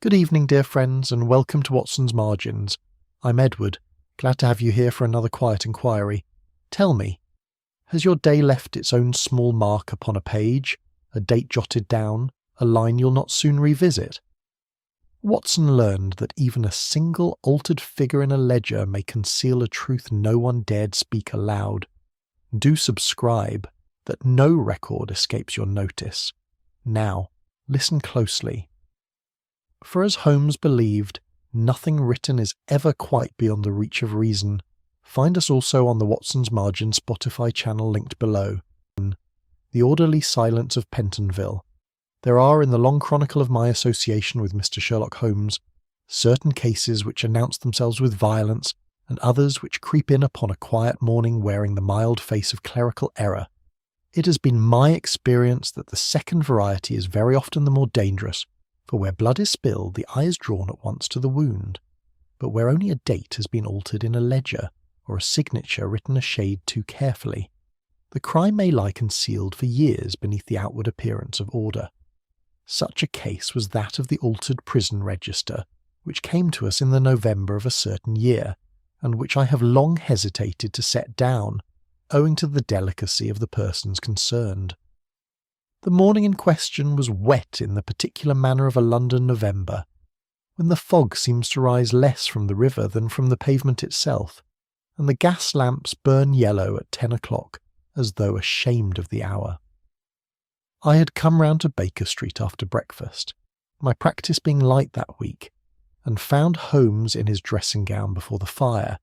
Good evening, dear friends, and welcome to Watson's Margins. I'm Edward, glad to have you here for another quiet inquiry. Tell me, has your day left its own small mark upon a page, a date jotted down, a line you'll not soon revisit? Watson learned that even a single altered figure in a ledger may conceal a truth no one dared speak aloud. Do subscribe, that no record escapes your notice. Now, listen closely. For as Holmes believed, nothing written is ever quite beyond the reach of reason. Find us also on the Watson's Margin Spotify channel linked below. The Orderly Silence of Pentonville. There are, in the long chronicle of my association with Mr. Sherlock Holmes, certain cases which announce themselves with violence, and others which creep in upon a quiet morning wearing the mild face of clerical error. It has been my experience that the second variety is very often the more dangerous, for where blood is spilled, the eye is drawn at once to the wound. But where only a date has been altered in a ledger, or a signature written a shade too carefully, the crime may lie concealed for years beneath the outward appearance of order. Such a case was that of the altered prison register, which came to us in the November of a certain year, and which I have long hesitated to set down, owing to the delicacy of the persons concerned. The morning in question was wet in the particular manner of a London November, when the fog seems to rise less from the river than from the pavement itself, and the gas lamps burn yellow at 10 o'clock, as though ashamed of the hour. I had come round to Baker Street after breakfast, my practice being light that week, and found Holmes in his dressing gown before the fire,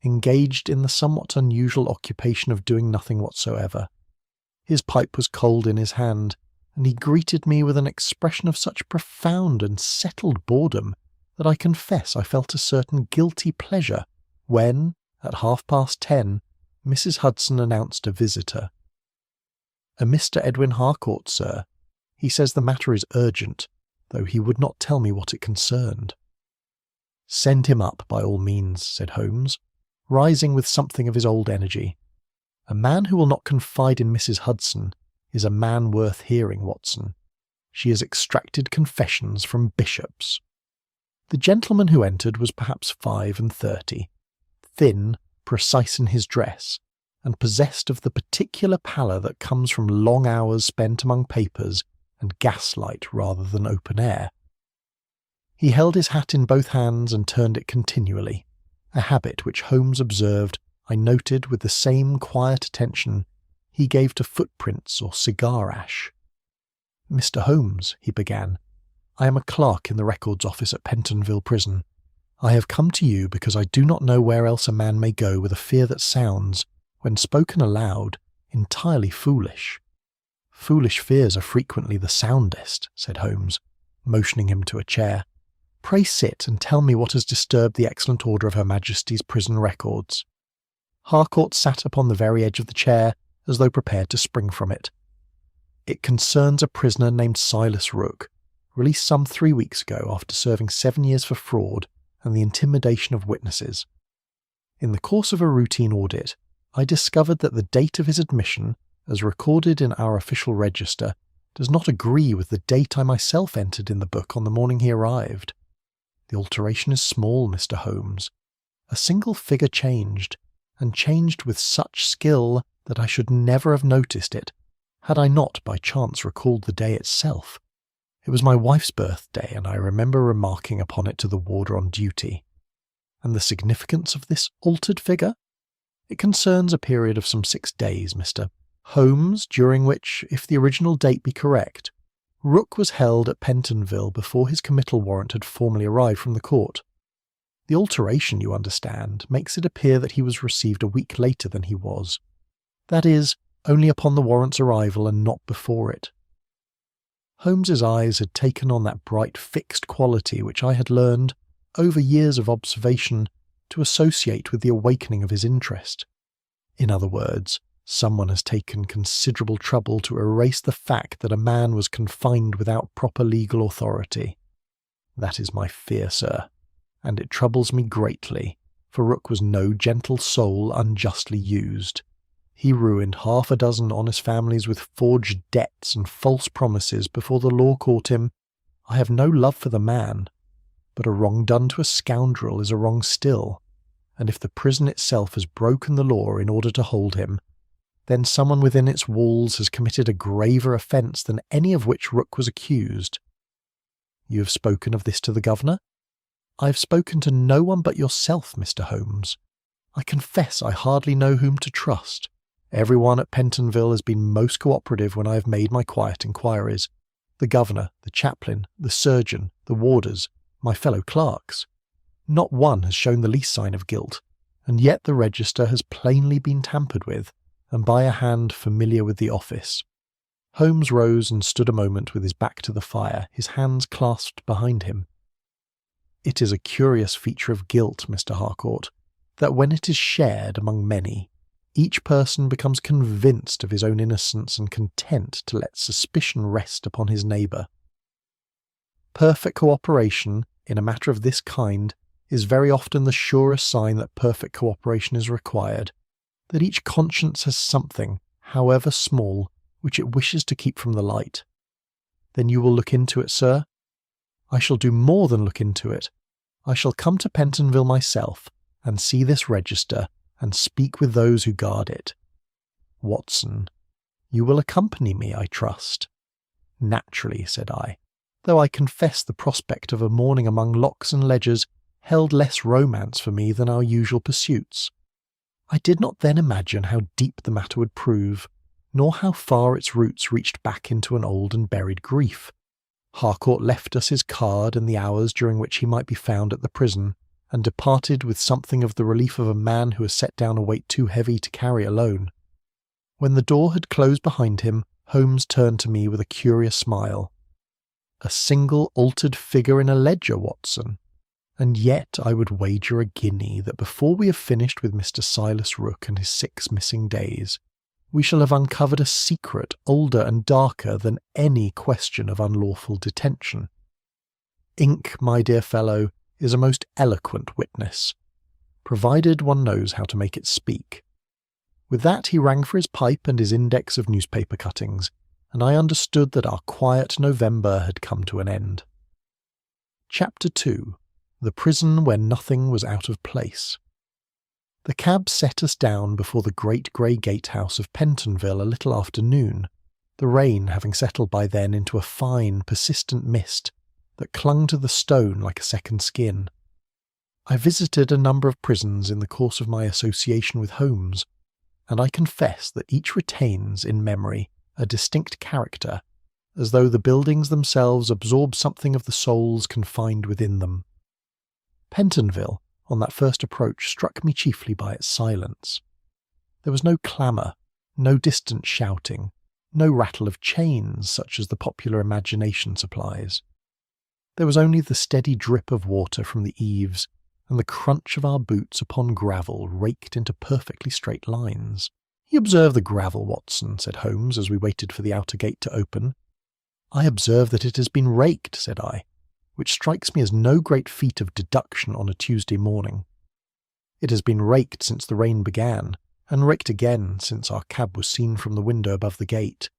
engaged in the somewhat unusual occupation of doing nothing whatsoever. His pipe was cold in his hand, and he greeted me with an expression of such profound and settled boredom that I confess I felt a certain guilty pleasure when, at 10:30, Mrs. Hudson announced a visitor. "A Mr. Edwin Harcourt, sir. He says the matter is urgent, though he would not tell me what it concerned." "Send him up, by all means," said Holmes, rising with something of his old energy. "A man who will not confide in Mrs. Hudson is a man worth hearing, Watson. She has extracted confessions from bishops." The gentleman who entered was perhaps 35, thin, precise in his dress, and possessed of the particular pallor that comes from long hours spent among papers and gaslight rather than open air. He held his hat in both hands and turned it continually, a habit which Holmes observed I noted with the same quiet attention he gave to footprints or cigar ash. "Mr. Holmes," he began, "I am a clerk in the records office at Pentonville Prison. I have come to you because I do not know where else a man may go with a fear that sounds, when spoken aloud, entirely foolish." "Foolish fears are frequently the soundest," said Holmes, motioning him to a chair. "Pray sit and tell me what has disturbed the excellent order of Her Majesty's prison records." Harcourt sat upon the very edge of the chair, as though prepared to spring from it. "It concerns a prisoner named Silas Rook, released some 3 weeks ago after serving 7 years for fraud and the intimidation of witnesses. In the course of a routine audit, I discovered that the date of his admission, as recorded in our official register, does not agree with the date I myself entered in the book on the morning he arrived. The alteration is small, Mr. Holmes. A single figure changed, and changed with such skill that I should never have noticed it, had I not by chance recalled the day itself. It was my wife's birthday, and I remember remarking upon it to the warder on duty. And the significance of this altered figure? It concerns a period of some 6 days, Mr. Holmes, during which, if the original date be correct, Rook was held at Pentonville before his committal warrant had formally arrived from the court. The alteration, you understand, makes it appear that he was received a week later than he was. That is, only upon the warrant's arrival and not before it." Holmes's eyes had taken on that bright fixed quality which I had learned, over years of observation, to associate with the awakening of his interest. In other words, someone has taken considerable trouble to erase the fact that a man was confined without proper legal authority. That is my fear, sir, and it troubles me greatly, for Rook was no gentle soul unjustly used. He ruined 6 honest families with forged debts and false promises before the law caught him. I have no love for the man, but a wrong done to a scoundrel is a wrong still, and if the prison itself has broken the law in order to hold him, then someone within its walls has committed a graver offence than any of which Rook was accused. You have spoken of this to the governor? I have spoken to no one but yourself, Mr. Holmes. I confess I hardly know whom to trust. Everyone at Pentonville has been most cooperative when I have made my quiet inquiries. The governor, the chaplain, the surgeon, the warders, my fellow clerks. Not one has shown the least sign of guilt, and yet the register has plainly been tampered with, and by a hand familiar with the office. Holmes rose and stood a moment with his back to the fire, his hands clasped behind him. It is a curious feature of guilt, Mr. Harcourt, that when it is shared among many, each person becomes convinced of his own innocence and content to let suspicion rest upon his neighbour. Perfect cooperation in a matter of this kind is very often the surest sign that perfect cooperation is required, that each conscience has something, however small, which it wishes to keep from the light. Then you will look into it, sir? I shall do more than look into it. I shall come to Pentonville myself, and see this register, and speak with those who guard it. Watson, you will accompany me, I trust. Naturally, said I, though I confess the prospect of a morning among locks and ledgers held less romance for me than our usual pursuits. I did not then imagine how deep the matter would prove, nor how far its roots reached back into an old and buried grief. Harcourt left us his card and the hours during which he might be found at the prison, and departed with something of the relief of a man who has set down a weight too heavy to carry alone. When the door had closed behind him, Holmes turned to me with a curious smile. A single altered figure in a ledger, Watson, and yet I would wager a guinea that before we have finished with Mr. Silas Rook and his 6 missing days, we shall have uncovered a secret older and darker than any question of unlawful detention. Ink, my dear fellow, is a most eloquent witness, provided one knows how to make it speak. With that he rang for his pipe and his index of newspaper cuttings, and I understood that our quiet November had come to an end. Chapter 2. The Prison Where Nothing Was Out of Place. The cab set us down before the great grey gatehouse of Pentonville a little after noon, the rain having settled by then into a fine, persistent mist that clung to the stone like a second skin. I visited a number of prisons in the course of my association with Holmes, and I confess that each retains, in memory, a distinct character, as though the buildings themselves absorb something of the souls confined within them. Pentonville, on that first approach, struck me chiefly by its silence. There was no clamour, no distant shouting, no rattle of chains such as the popular imagination supplies. There was only the steady drip of water from the eaves and the crunch of our boots upon gravel raked into perfectly straight lines. "You observe the gravel, Watson," said Holmes as we waited for the outer gate to open. "I observe that it has been raked," said I, which strikes me as no great feat of deduction on a Tuesday morning. It has been raked since the rain began, and raked again since our cab was seen from the window above the gate.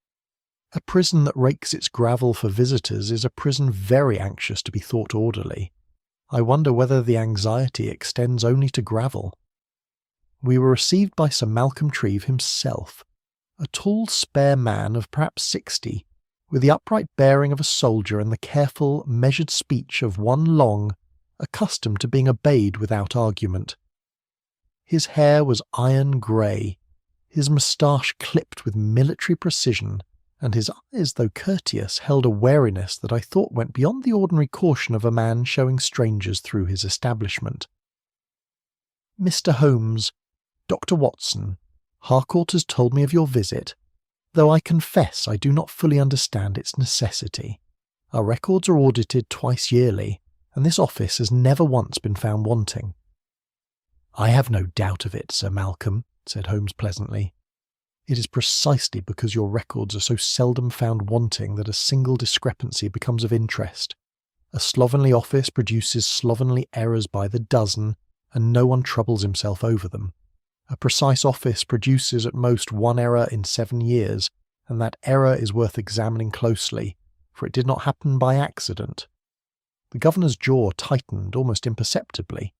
A prison that rakes its gravel for visitors is a prison very anxious to be thought orderly. I wonder whether the anxiety extends only to gravel. We were received by Sir Malcolm Treve himself, a tall, spare man of perhaps 60, with the upright bearing of a soldier and the careful, measured speech of one long, accustomed to being obeyed without argument. His hair was iron grey, his moustache clipped with military precision, and his eyes, though courteous, held a wariness that I thought went beyond the ordinary caution of a man showing strangers through his establishment. "Mr. Holmes, Dr. Watson, Harcourt has told me of your visit, though I confess I do not fully understand its necessity. Our records are audited twice yearly, and this office has never once been found wanting." "I have no doubt of it, Sir Malcolm," said Holmes pleasantly. "It is precisely because your records are so seldom found wanting that a single discrepancy becomes of interest. A slovenly office produces slovenly errors by the dozen, and no one troubles himself over them. A precise office produces at most one error in 7 years, and that error is worth examining closely, for it did not happen by accident. The governor's jaw tightened almost imperceptibly,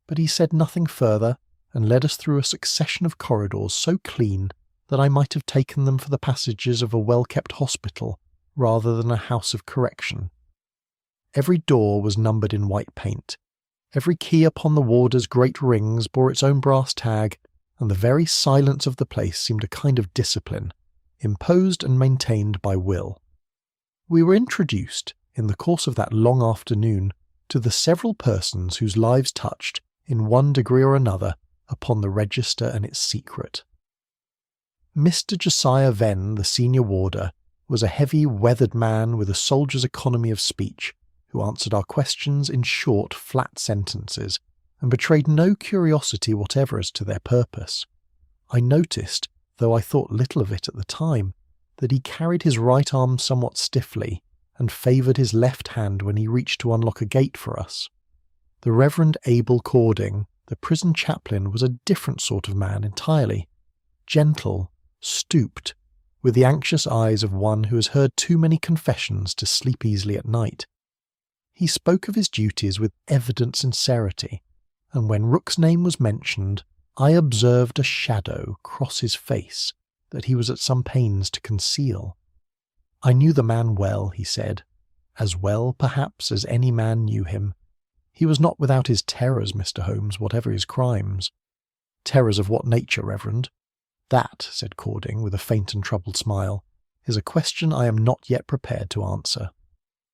but he said nothing further and led us through a succession of corridors so clean that I might have taken them for the passages of a well-kept hospital rather than a house of correction. Every door was numbered in white paint. Every key upon the warder's great rings bore its own brass tag, and the very silence of the place seemed a kind of discipline, imposed and maintained by will. We were introduced, in the course of that long afternoon, to the several persons whose lives touched, in one degree or another, upon the register and its secret. Mr. Josiah Venn, the senior warder, was a heavy, weathered man with a soldier's economy of speech, who answered our questions in short, flat sentences, and betrayed no curiosity whatever as to their purpose. I noticed, though I thought little of it at the time, that he carried his right arm somewhat stiffly, and favoured his left hand when he reached to unlock a gate for us. The Reverend Abel Cording, the prison chaplain, was a different sort of man entirely. Gentle, stooped, with the anxious eyes of one who has heard too many confessions to sleep easily at night. He spoke of his duties with evident sincerity, and when Rook's name was mentioned, I observed a shadow cross his face that he was at some pains to conceal. I knew the man well, he said, as well, perhaps, as any man knew him. He was not without his terrors, Mr. Holmes, whatever his crimes. Terrors of what nature, Reverend? That, said Cording, with a faint and troubled smile, is a question I am not yet prepared to answer.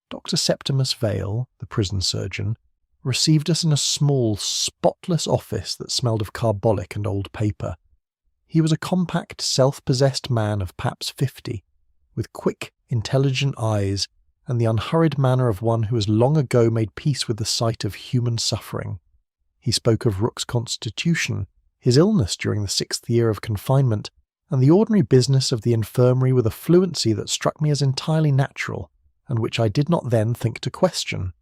Dr. Septimus Vale, the prison surgeon, received us in a small, spotless office that smelled of carbolic and old paper. He was a compact, self-possessed man of perhaps 50, with quick, intelligent eyes and the unhurried manner of one who has long ago made peace with the sight of human suffering. He spoke of Rook's constitution, his illness during the 6th year of confinement, and the ordinary business of the infirmary with a fluency that struck me as entirely natural, and which I did not then think to question.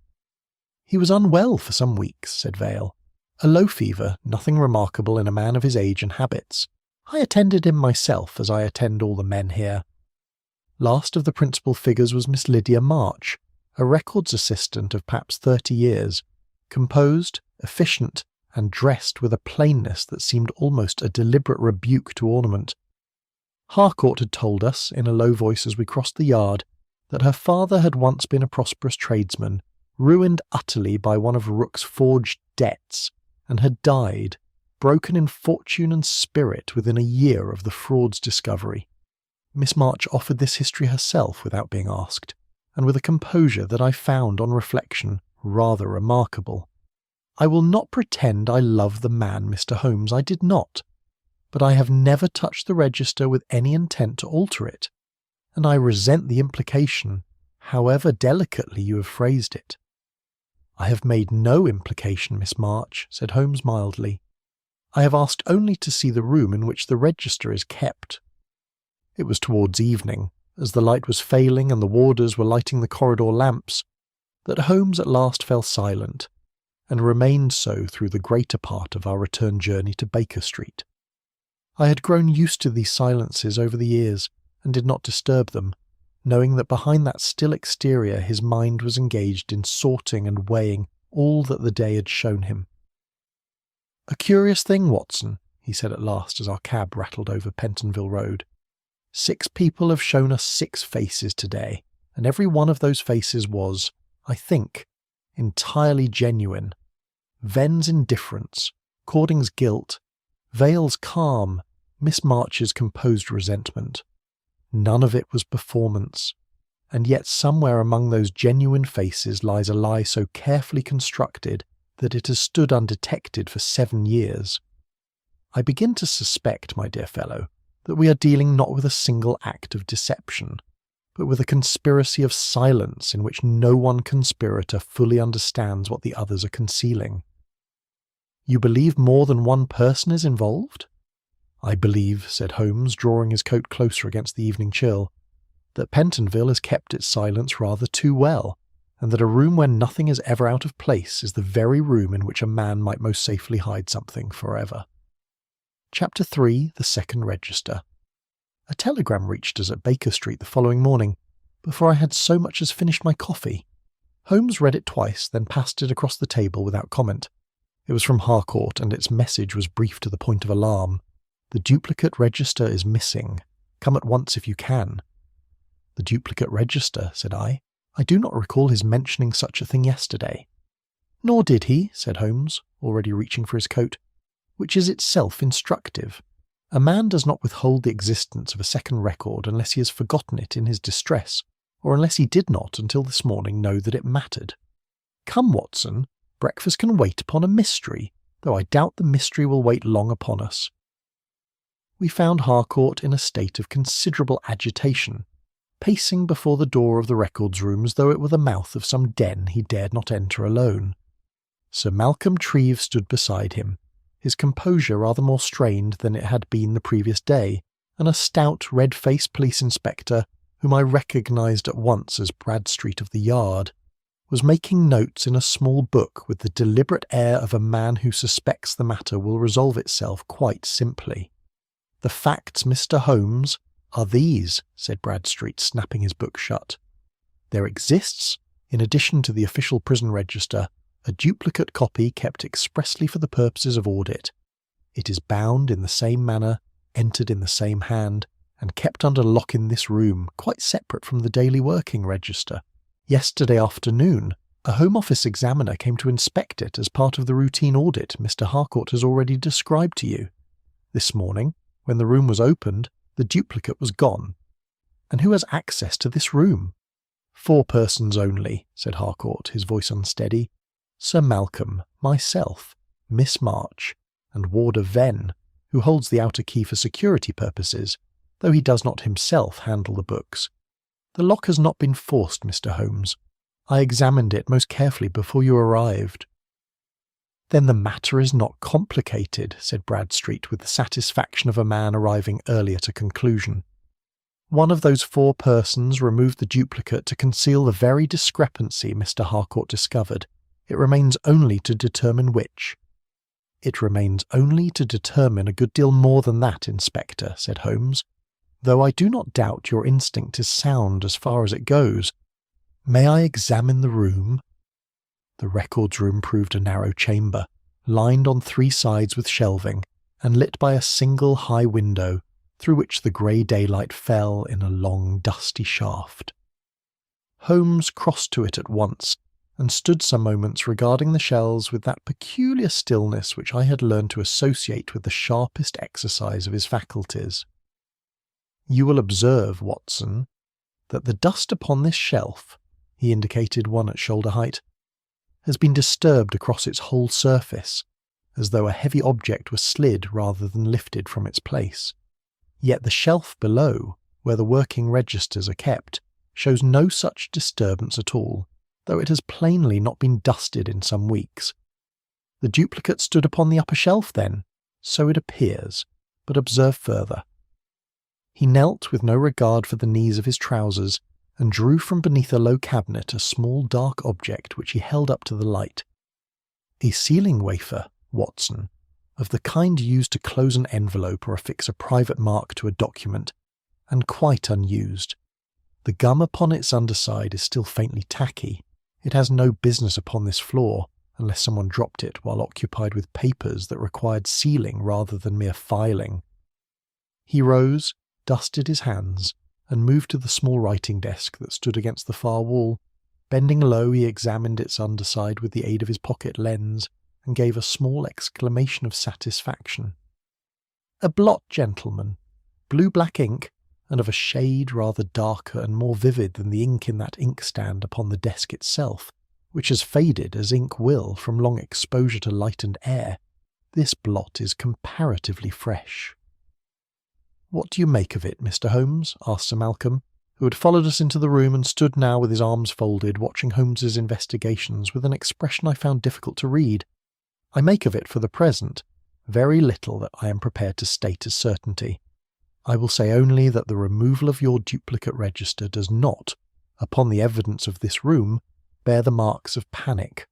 He was unwell for some weeks, said Vale. A low fever, nothing remarkable in a man of his age and habits. I attended him myself, as I attend all the men here. Last of the principal figures was Miss Lydia March, a records assistant of perhaps 30 years, composed, efficient, and dressed with a plainness that seemed almost a deliberate rebuke to ornament. Harcourt had told us, in a low voice as we crossed the yard, that her father had once been a prosperous tradesman, ruined utterly by one of Rook's forged debts, and had died, broken in fortune and spirit within a year of the fraud's discovery. Miss March offered this history herself without being asked, and with a composure that I found, on reflection, rather remarkable. I will not pretend I love the man, Mr. Holmes, I did not, but I have never touched the register with any intent to alter it, and I resent the implication, however delicately you have phrased it. I have made no implication, Miss March, said Holmes mildly. I have asked only to see the room in which the register is kept. It was towards evening, as the light was failing and the warders were lighting the corridor lamps, that Holmes at last fell silent, and remained so through the greater part of our return journey to Baker Street. I had grown used to these silences over the years, and did not disturb them, knowing that behind that still exterior his mind was engaged in sorting and weighing all that the day had shown him. "A curious thing, Watson," he said at last as our cab rattled over Pentonville Road. 6 people have shown us 6 faces today, and every one of those faces was, I think, entirely genuine. Venn's indifference, Cording's guilt, Vale's calm, Miss March's composed resentment. None of it was performance, and yet somewhere among those genuine faces lies a lie so carefully constructed that it has stood undetected for 7 years. I begin to suspect, my dear fellow, that we are dealing not with a single act of deception, but with a conspiracy of silence in which no one conspirator fully understands what the others are concealing. You believe more than one person is involved? I believe, said Holmes, drawing his coat closer against the evening chill, that Pentonville has kept its silence rather too well, and that a room where nothing is ever out of place is the very room in which a man might most safely hide something forever. Chapter 3. The Second Register. A telegram reached us at Baker Street the following morning, before I had so much as finished my coffee. Holmes read it twice, then passed it across the table without comment. It was from Harcourt, and its message was brief to the point of alarm. "The duplicate register is missing. Come at once if you can." "The duplicate register," said I. "I do not recall his mentioning such a thing yesterday." "Nor did he," said Holmes, already reaching for his coat, "which is itself instructive. A man does not withhold the existence of a second record unless he has forgotten it in his distress, or unless he did not, until this morning, know that it mattered. Come, Watson, breakfast can wait upon a mystery, though I doubt the mystery will wait long upon us." We found Harcourt in a state of considerable agitation, pacing before the door of the records room as though it were the mouth of some den he dared not enter alone. Sir Malcolm Treeve stood beside him, his composure rather more strained than it had been the previous day, and a stout, red-faced police inspector, whom I recognised at once as Bradstreet of the Yard, was making notes in a small book with the deliberate air of a man who suspects the matter will resolve itself quite simply. "The facts, Mr. Holmes, are these," said Bradstreet, snapping his book shut. "There exists, in addition to the official prison register, a duplicate copy kept expressly for the purposes of audit. It is bound in the same manner, entered in the same hand, and kept under lock in this room, quite separate from the daily working register. Yesterday afternoon, a Home Office examiner came to inspect it as part of the routine audit Mr. Harcourt has already described to you. This morning, when the room was opened, the duplicate was gone. And who has access to this room?" "4 persons only," said Harcourt, his voice unsteady. "Sir Malcolm, myself, Miss March, and Warder Venn, who holds the outer key for security purposes, though he does not himself handle the books. The lock has not been forced, Mr. Holmes. I examined it most carefully before you arrived." "Then the matter is not complicated," said Bradstreet with the satisfaction of a man arriving early at a conclusion. "One of those 4 persons removed the duplicate to conceal the very discrepancy Mr. Harcourt discovered. It remains only to determine which." "It remains only to determine a good deal more than that, Inspector," said Holmes, "though I do not doubt your instinct is sound as far as it goes. May I examine the room?" The records room proved a narrow chamber, lined on 3 sides with shelving, and lit by a single high window, through which the grey daylight fell in a long dusty shaft. Holmes crossed to it at once, and stood some moments regarding the shelves with that peculiar stillness which I had learned to associate with the sharpest exercise of his faculties. "You will observe, Watson, that the dust upon this shelf," he indicated one at shoulder height, "has been disturbed across its whole surface, as though a heavy object were slid rather than lifted from its place. Yet the shelf below, where the working registers are kept, shows no such disturbance at all, though it has plainly not been dusted in some weeks. The duplicate stood upon the upper shelf, then? So it appears, but observe further." He knelt with no regard for the knees of his trousers, and drew from beneath a low cabinet a small dark object which he held up to the light. "A sealing wafer, Watson, of the kind used to close an envelope or affix a private mark to a document, and quite unused. The gum upon its underside is still faintly tacky. It has no business upon this floor, unless someone dropped it while occupied with papers that required sealing rather than mere filing." He rose, dusted his hands, and moved to the small writing desk that stood against the far wall. Bending low, he examined its underside with the aid of his pocket lens, and gave a small exclamation of satisfaction. "A blot, gentlemen, blue-black ink, and of a shade rather darker and more vivid than the ink in that inkstand upon the desk itself, which has faded as ink will from long exposure to light and air. This blot is comparatively fresh." "What do you make of it, Mr. Holmes?" asked Sir Malcolm, who had followed us into the room and stood now with his arms folded, watching Holmes's investigations with an expression I found difficult to read. "I make of it, for the present, very little that I am prepared to state as certainty. I will say only that the removal of your duplicate register does not, upon the evidence of this room, bear the marks of panic.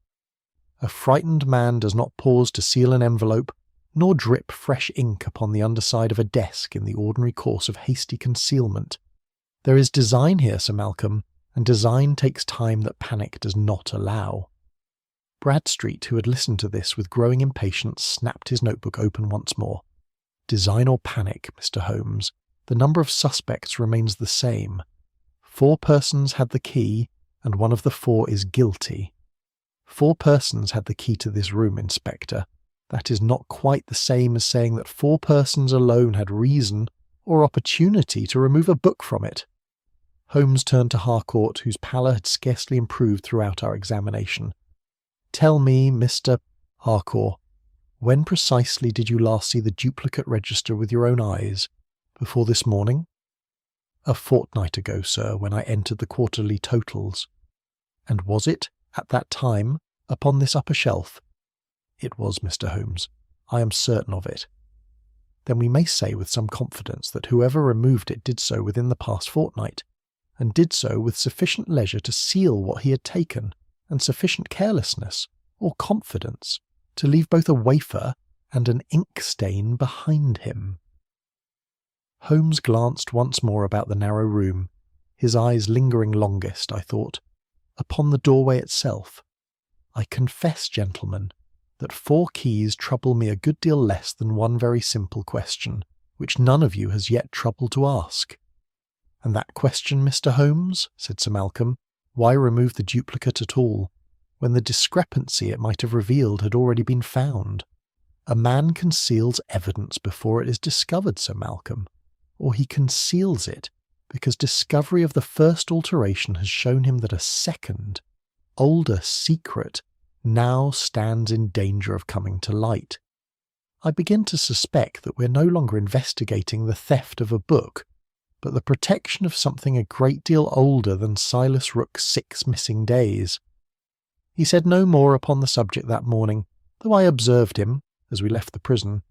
A frightened man does not pause to seal an envelope, nor drip fresh ink upon the underside of a desk in the ordinary course of hasty concealment. There is design here, Sir Malcolm, and design takes time that panic does not allow. Bradstreet, who had listened to this with growing impatience, snapped his notebook open once more. Design or panic, Mr. Holmes, the number of suspects remains the same. 4 persons had the key, and one of the 4 is guilty. 4 persons had the key to this room, Inspector. That is not quite the same as saying that 4 persons alone had reason or opportunity to remove a book from it. Holmes turned to Harcourt, whose pallor had scarcely improved throughout our examination. Tell me, Mr. Harcourt, when precisely did you last see the duplicate register with your own eyes? Before this morning? A fortnight ago, sir, when I entered the quarterly totals. And was it, at that time, upon this upper shelf? It was, Mr. Holmes. I am certain of it. Then we may say with some confidence that whoever removed it did so within the past fortnight, and did so with sufficient leisure to seal what he had taken, and sufficient carelessness, or confidence, to leave both a wafer and an ink stain behind him. Holmes glanced once more about the narrow room, his eyes lingering longest, I thought, upon the doorway itself. I confess, gentlemen, that 4 keys trouble me a good deal less than one very simple question, which none of you has yet troubled to ask. And that question, Mr. Holmes, said Sir Malcolm, why remove the duplicate at all, when the discrepancy it might have revealed had already been found? A man conceals evidence before it is discovered, Sir Malcolm, or he conceals it because discovery of the first alteration has shown him that a second, older secret now stands in danger of coming to light. I begin to suspect that we're no longer investigating the theft of a book, but the protection of something a great deal older than Silas Rook's 6 missing days. He said no more upon the subject that morning, though I observed him, as we left the prison,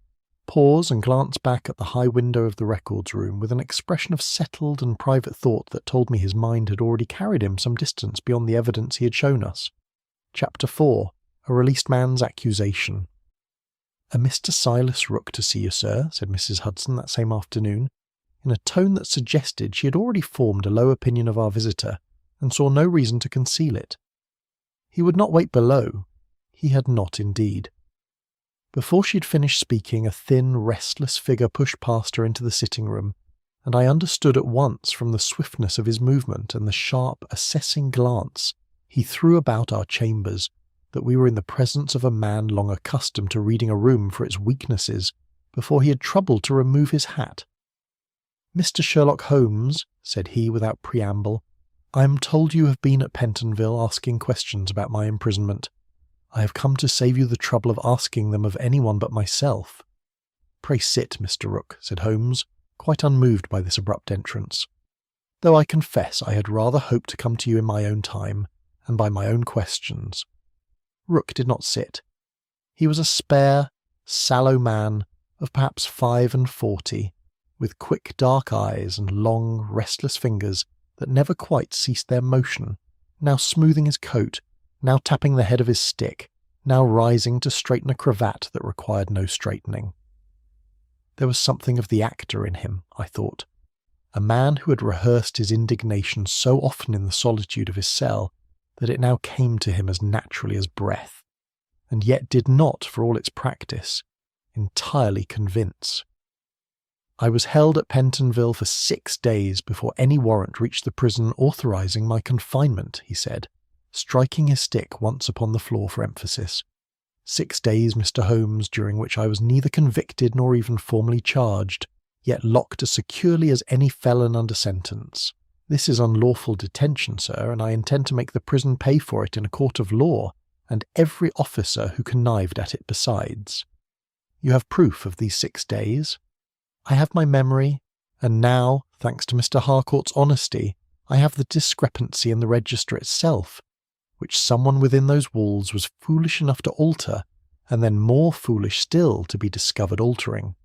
pause and glance back at the high window of the records room with an expression of settled and private thought that told me his mind had already carried him some distance beyond the evidence he had shown us. Chapter 4. A Released Man's Accusation. "A Mr. Silas Rook to see you, sir," said Mrs. Hudson that same afternoon, in a tone that suggested she had already formed a low opinion of our visitor, and saw no reason to conceal it. He would not wait below. He had not indeed. Before she had finished speaking, a thin, restless figure pushed past her into the sitting-room, and I understood at once from the swiftness of his movement and the sharp, assessing glance he threw about our chambers that we were in the presence of a man long accustomed to reading a room for its weaknesses before he had troubled to remove his hat. "Mr. Sherlock Holmes," said he without preamble, "I am told you have been at Pentonville asking questions about my imprisonment. I have come to save you the trouble of asking them of anyone but myself." "Pray sit, Mr. Rook," said Holmes, quite unmoved by this abrupt entrance, "though I confess I had rather hoped to come to you in my own time, and by my own questions." Rook did not sit. He was a spare, sallow man of perhaps 45, with quick dark eyes and long, restless fingers that never quite ceased their motion, now smoothing his coat, now tapping the head of his stick, now rising to straighten a cravat that required no straightening. There was something of the actor in him, I thought, a man who had rehearsed his indignation so often in the solitude of his cell that it now came to him as naturally as breath, and yet did not, for all its practice, entirely convince. "I was held at Pentonville for 6 days before any warrant reached the prison authorizing my confinement," he said, striking his stick once upon the floor for emphasis. 6 days, Mr. Holmes, during which I was neither convicted nor even formally charged, yet locked as securely as any felon under sentence. This is unlawful detention, sir, and I intend to make the prison pay for it in a court of law, and every officer who connived at it besides. You have proof of these 6 days? I have my memory, and now, thanks to Mr. Harcourt's honesty, I have the discrepancy in the register itself, which someone within those walls was foolish enough to alter, and then more foolish still to be discovered altering.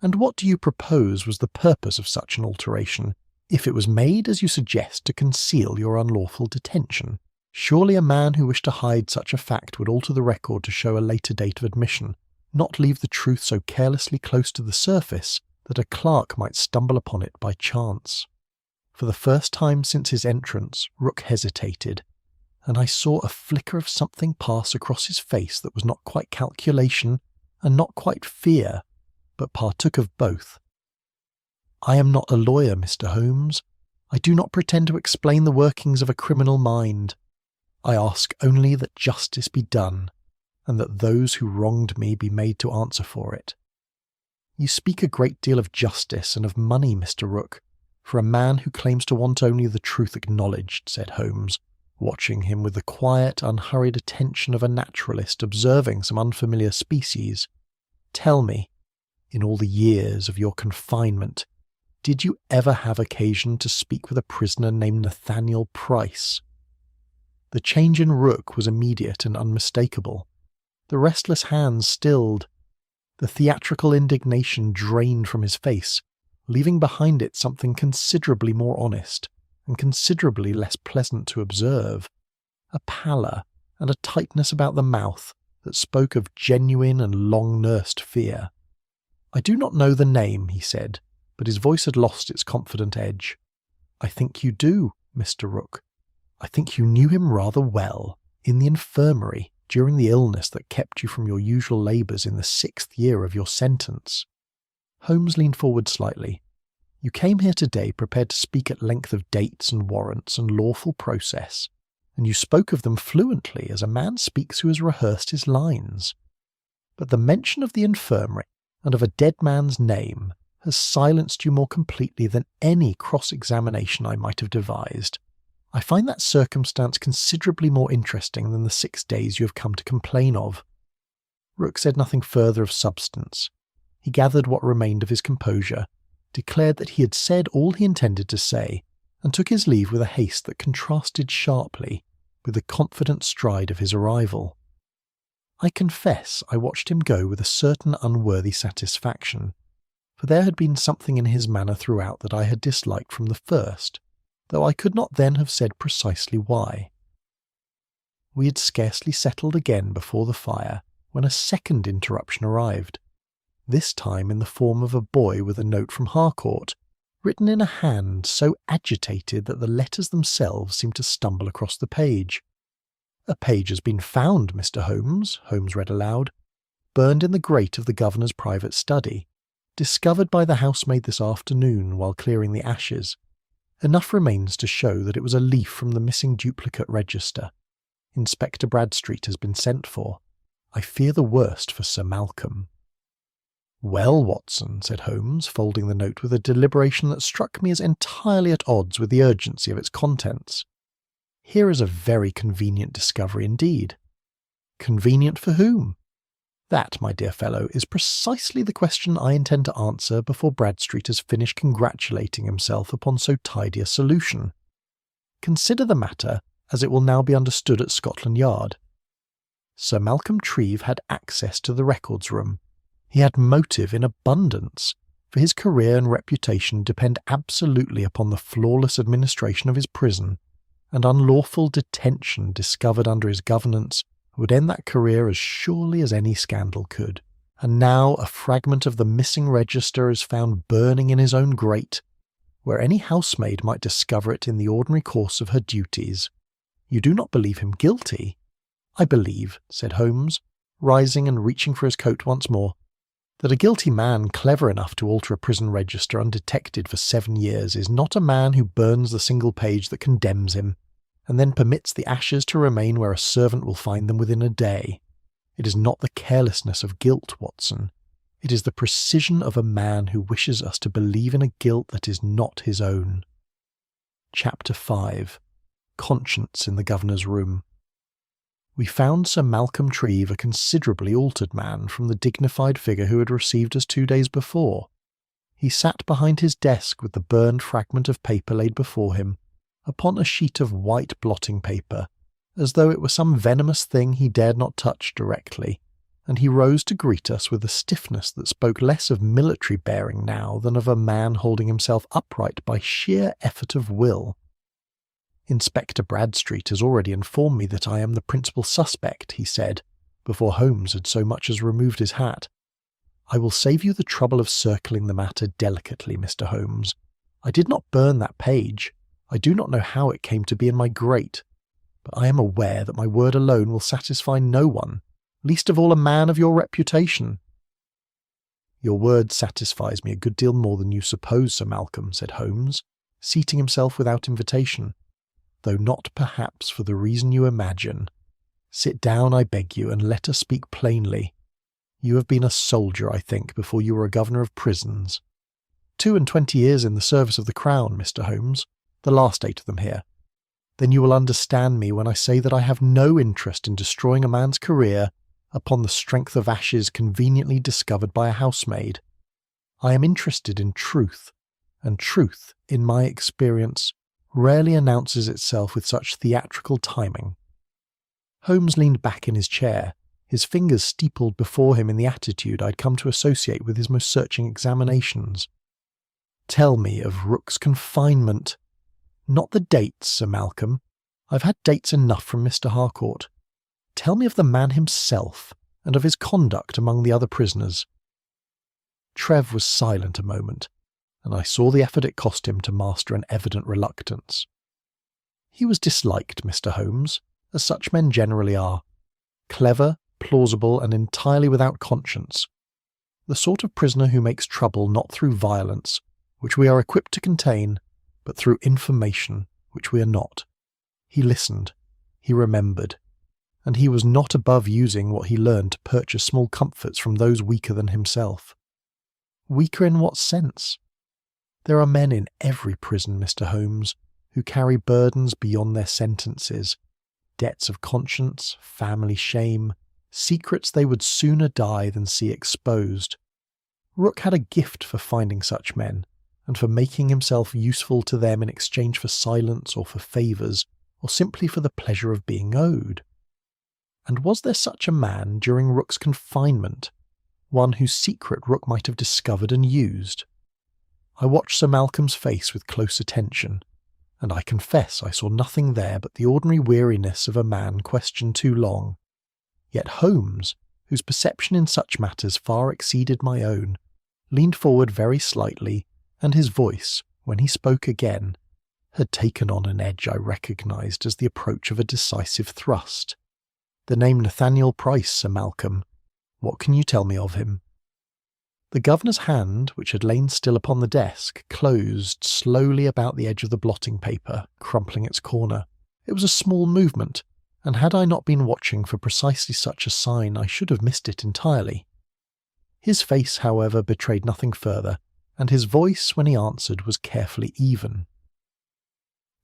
And what do you propose was the purpose of such an alteration, if it was made, as you suggest, to conceal your unlawful detention? Surely a man who wished to hide such a fact would alter the record to show a later date of admission, not leave the truth so carelessly close to the surface that a clerk might stumble upon it by chance. For the first time since his entrance, Rook hesitated, and I saw a flicker of something pass across his face that was not quite calculation and not quite fear, but partook of both. "I am not a lawyer, Mr. Holmes. I do not pretend to explain the workings of a criminal mind. I ask only that justice be done, and that those who wronged me be made to answer for it." "You speak a great deal of justice and of money, Mr. Rook, for a man who claims to want only the truth acknowledged," said Holmes, watching him with the quiet, unhurried attention of a naturalist observing some unfamiliar species. "Tell me, in all the years of your confinement, did you ever have occasion to speak with a prisoner named Nathaniel Price?" The change in Rook was immediate and unmistakable. The restless hands stilled. The theatrical indignation drained from his face, leaving behind it something considerably more honest and considerably less pleasant to observe, a pallor and a tightness about the mouth that spoke of genuine and long-nursed fear. "I do not know the name," he said, but his voice had lost its confident edge. "I think you do, Mr. Rook. I think you knew him rather well, in the infirmary, during the illness that kept you from your usual labours in the 6th year of your sentence." Holmes leaned forward slightly. "You came here today prepared to speak at length of dates and warrants and lawful process, and you spoke of them fluently as a man speaks who has rehearsed his lines. But the mention of the infirmary and of a dead man's name has silenced you more completely than any cross-examination I might have devised. I find that circumstance considerably more interesting than the 6 days you have come to complain of." Rook said nothing further of substance. He gathered what remained of his composure, declared that he had said all he intended to say, and took his leave with a haste that contrasted sharply with the confident stride of his arrival. I confess I watched him go with a certain unworthy satisfaction, for there had been something in his manner throughout that I had disliked from the first, though I could not then have said precisely why. We had scarcely settled again before the fire when a second interruption arrived, this time in the form of a boy with a note from Harcourt, written in a hand so agitated that the letters themselves seemed to stumble across the page. "A page has been found, Mr. Holmes," Holmes read aloud, "burned in the grate of the governor's private study, discovered by the housemaid this afternoon while clearing the ashes. Enough remains to show that it was a leaf from the missing duplicate register. Inspector Bradstreet has been sent for. I fear the worst for Sir Malcolm." "Well, Watson," said Holmes, folding the note with a deliberation that struck me as entirely at odds with the urgency of its contents, "here is a very convenient discovery indeed." "Convenient for whom?" "That, my dear fellow, is precisely the question I intend to answer before Bradstreet has finished congratulating himself upon so tidy a solution. Consider the matter as it will now be understood at Scotland Yard. Sir Malcolm Treve had access to the records room. He had motive in abundance, for his career and reputation depend absolutely upon the flawless administration of his prison, and unlawful detention discovered under his governance would end that career as surely as any scandal could. And now a fragment of the missing register is found burning in his own grate, where any housemaid might discover it in the ordinary course of her duties. You do not believe him guilty?" "I believe," said Holmes, rising and reaching for his coat once more, "that a guilty man clever enough to alter a prison register undetected for 7 years is not a man who burns the single page that condemns him, and then permits the ashes to remain where a servant will find them within a day. It is not the carelessness of guilt, Watson. It is the precision of a man who wishes us to believe in a guilt that is not his own." Chapter 5. Conscience in the Governor's Room. We found Sir Malcolm Treve a considerably altered man from the dignified figure who had received us 2 days before. He sat behind his desk with the burned fragment of paper laid before him, upon a sheet of white blotting paper, as though it were some venomous thing he dared not touch directly, and he rose to greet us with a stiffness that spoke less of military bearing now than of a man holding himself upright by sheer effort of will. "Inspector Bradstreet has already informed me that I am the principal suspect," he said, before Holmes had so much as removed his hat. "I will save you the trouble of circling the matter delicately, Mr. Holmes. I did not burn that page. I do not know how it came to be in my grate, but I am aware that my word alone will satisfy no one, least of all a man of your reputation." "Your word satisfies me a good deal more than you suppose, Sir Malcolm," said Holmes, seating himself without invitation, "though not perhaps for the reason you imagine. Sit down, I beg you, and let us speak plainly. You have been a soldier, I think, before you were a governor of prisons. 22 years in the service of the Crown, Mr. Holmes, the last 8 of them here. Then you will understand me when I say that I have no interest in destroying a man's career upon the strength of ashes conveniently discovered by a housemaid. I am interested in truth, and truth, in my experience, rarely announces itself with such theatrical timing." Holmes leaned back in his chair, his fingers steepled before him in the attitude I'd come to associate with his most searching examinations. "Tell me of Rook's confinement. Not the dates, Sir Malcolm. I've had dates enough from Mr. Harcourt. Tell me of the man himself, and of his conduct among the other prisoners." Trev was silent a moment, and I saw the effort it cost him to master an evident reluctance. "He was disliked, Mr. Holmes, as such men generally are. Clever, plausible, and entirely without conscience. The sort of prisoner who makes trouble not through violence, which we are equipped to contain, but through information, which we are not. He listened, he remembered, and he was not above using what he learned to purchase small comforts from those weaker than himself." "Weaker in what sense?" "There are men in every prison, Mr. Holmes, who carry burdens beyond their sentences, debts of conscience, family shame, secrets they would sooner die than see exposed. Rook had a gift for finding such men, and for making himself useful to them in exchange for silence or for favours, or simply for the pleasure of being owed. And was there such a man during Rook's confinement, one whose secret Rook might have discovered and used?" I watched Sir Malcolm's face with close attention, and I confess I saw nothing there but the ordinary weariness of a man questioned too long. Yet Holmes, whose perception in such matters far exceeded my own, leaned forward very slightly, and his voice, when he spoke again, had taken on an edge I recognised as the approach of a decisive thrust. "The name Nathaniel Price, Sir Malcolm. What can you tell me of him?" The governor's hand, which had lain still upon the desk, closed slowly about the edge of the blotting paper, crumpling its corner. It was a small movement, and had I not been watching for precisely such a sign, I should have missed it entirely. His face, however, betrayed nothing further, and his voice, when he answered, was carefully even.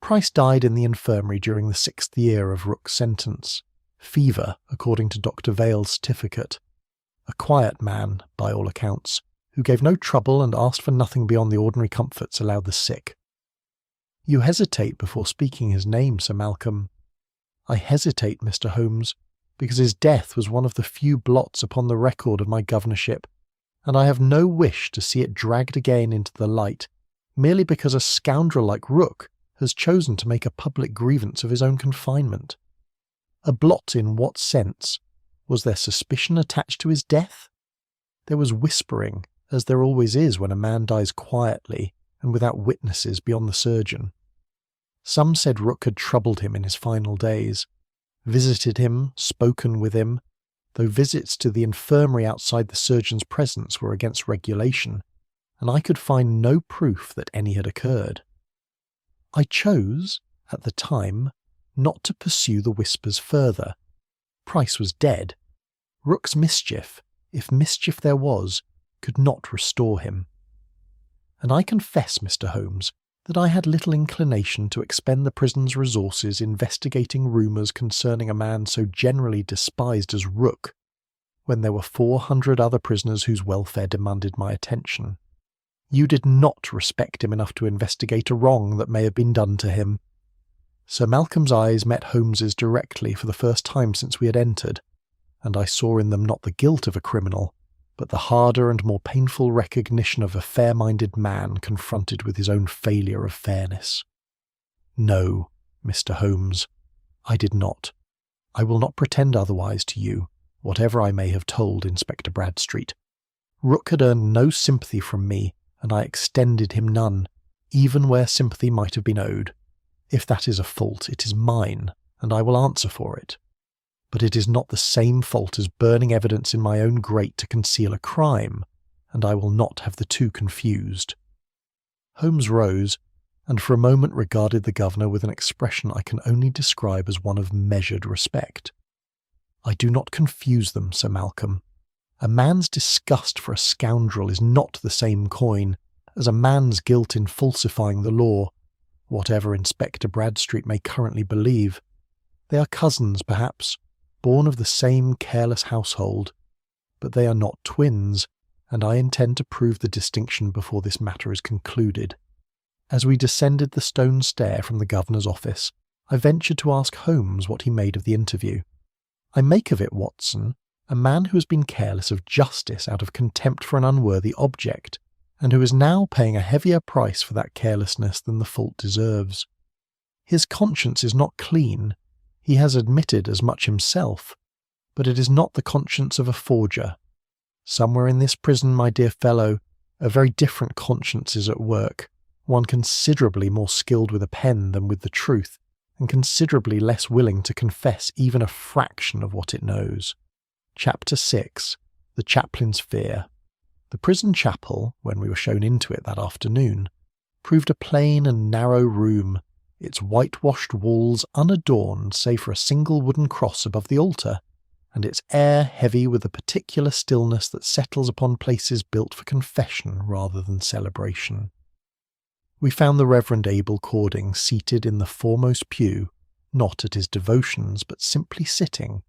"Price died in the infirmary during the 6th year of Rook's sentence. Fever, according to Dr. Vale's certificate. A quiet man, by all accounts, who gave no trouble and asked for nothing beyond the ordinary comforts allowed the sick." "You hesitate before speaking his name, Sir Malcolm." "I hesitate, Mr. Holmes, because his death was one of the few blots upon the record of my governorship, and I have no wish to see it dragged again into the light, merely because a scoundrel like Rook has chosen to make a public grievance of his own confinement. A blot in what sense? Was there suspicion attached to his death? There was whispering, as there always is when a man dies quietly and without witnesses beyond the surgeon. Some said Rook had troubled him in his final days, visited him, spoken with him, though visits to the infirmary outside the surgeon's presence were against regulation, and I could find no proof that any had occurred. I chose, at the time, not to pursue the whispers further. Price was dead. Rook's mischief, if mischief there was, could not restore him. And I confess, Mr. Holmes, that I had little inclination to expend the prison's resources investigating rumours concerning a man so generally despised as Rook, when there were 400 other prisoners whose welfare demanded my attention. You did not respect him enough to investigate a wrong that may have been done to him." Sir Malcolm's eyes met Holmes's directly for the first time since we had entered, and I saw in them not the guilt of a criminal, but the harder and more painful recognition of a fair-minded man confronted with his own failure of fairness. "No, Mr. Holmes, I did not. I will not pretend otherwise to you, whatever I may have told Inspector Bradstreet. Rook had earned no sympathy from me, and I extended him none, even where sympathy might have been owed. If that is a fault, it is mine, and I will answer for it. But it is not the same fault as burning evidence in my own grate to conceal a crime, and I will not have the two confused." Holmes rose, and for a moment regarded the governor with an expression I can only describe as one of measured respect. "I do not confuse them, Sir Malcolm. A man's disgust for a scoundrel is not the same coin as a man's guilt in falsifying the law, whatever Inspector Bradstreet may currently believe. They are cousins, perhaps, born of the same careless household, but they are not twins, and I intend to prove the distinction before this matter is concluded." As we descended the stone stair from the governor's office, I ventured to ask Holmes what he made of the interview. "I make of it, Watson, a man who has been careless of justice out of contempt for an unworthy object, and who is now paying a heavier price for that carelessness than the fault deserves. His conscience is not clean, he has admitted as much himself, but it is not the conscience of a forger. Somewhere in this prison, my dear fellow, a very different conscience is at work, one considerably more skilled with a pen than with the truth, and considerably less willing to confess even a fraction of what it knows." Chapter 6. The Chaplain's Fear. The prison chapel, when we were shown into it that afternoon, proved a plain and narrow room, its whitewashed walls unadorned save for a single wooden cross above the altar, and its air heavy with the particular stillness that settles upon places built for confession rather than celebration. We found the Reverend Abel Cording seated in the foremost pew, not at his devotions, but simply sitting,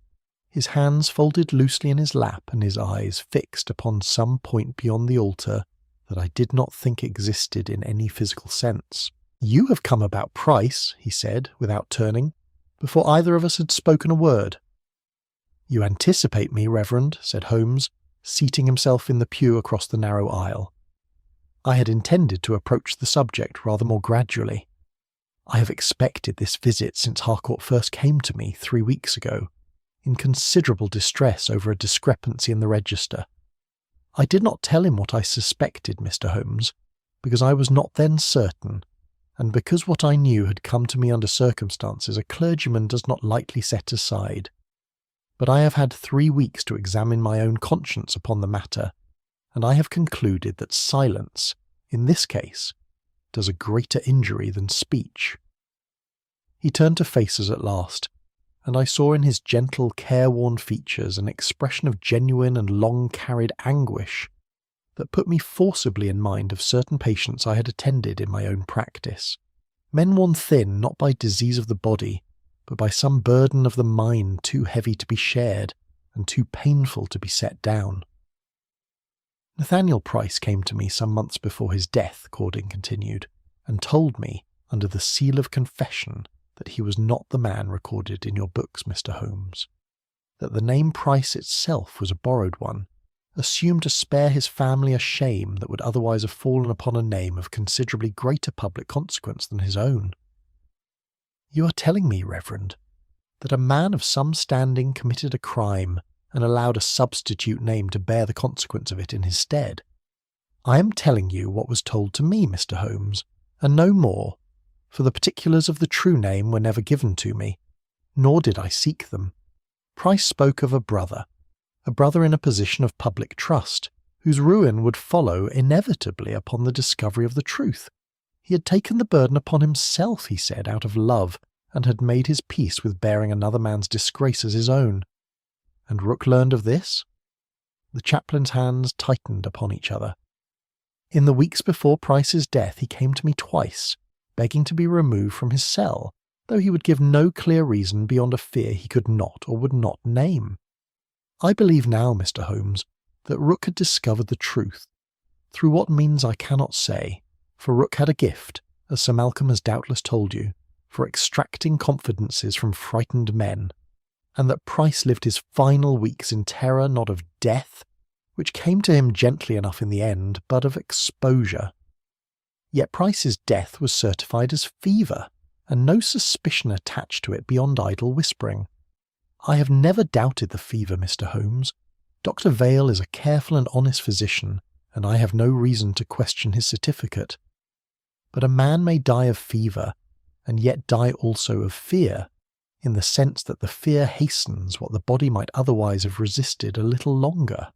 his hands folded loosely in his lap and his eyes fixed upon some point beyond the altar that I did not think existed in any physical sense. "You have come about Price," he said, without turning, before either of us had spoken a word. "You anticipate me, Reverend," said Holmes, seating himself in the pew across the narrow aisle. I had intended to approach the subject rather more gradually. "I have expected this visit since Harcourt first came to me 3 weeks ago, in considerable distress over a discrepancy in the register. I did not tell him what I suspected, Mr. Holmes, because I was not then certain, and because what I knew had come to me under circumstances a clergyman does not lightly set aside. But I have had 3 weeks to examine my own conscience upon the matter, and I have concluded that silence, in this case, does a greater injury than speech." He turned to face us at last, and I saw in his gentle, careworn features an expression of genuine and long-carried anguish that put me forcibly in mind of certain patients I had attended in my own practice. Men worn thin not by disease of the body, but by some burden of the mind too heavy to be shared and too painful to be set down. "Nathaniel Price came to me some months before his death," Cording continued, "and told me, under the seal of confession, that he was not the man recorded in your books, Mr. Holmes, that the name Price itself was a borrowed one, assumed to spare his family a shame that would otherwise have fallen upon a name of considerably greater public consequence than his own. You are telling me, Reverend, that a man of some standing committed a crime and allowed a substitute name to bear the consequence of it in his stead. I am telling you what was told to me, Mr. Holmes, and no more, for the particulars of the true name were never given to me, nor did I seek them. Price spoke of a brother in a position of public trust, whose ruin would follow inevitably upon the discovery of the truth. He had taken the burden upon himself, he said, out of love, and had made his peace with bearing another man's disgrace as his own. And Rook learned of this? The chaplain's hands tightened upon each other. In the weeks before Price's death he came to me twice, begging to be removed from his cell, though he would give no clear reason beyond a fear he could not or would not name. I believe now, Mr. Holmes, that Rook had discovered the truth. Through what means I cannot say, for Rook had a gift, as Sir Malcolm has doubtless told you, for extracting confidences from frightened men, and that Price lived his final weeks in terror not of death, which came to him gently enough in the end, but of exposure. Yet Price's death was certified as fever, and no suspicion attached to it beyond idle whispering. I have never doubted the fever, Mr. Holmes. Dr. Vale is a careful and honest physician, and I have no reason to question his certificate. But a man may die of fever, and yet die also of fear, in the sense that the fear hastens what the body might otherwise have resisted a little longer.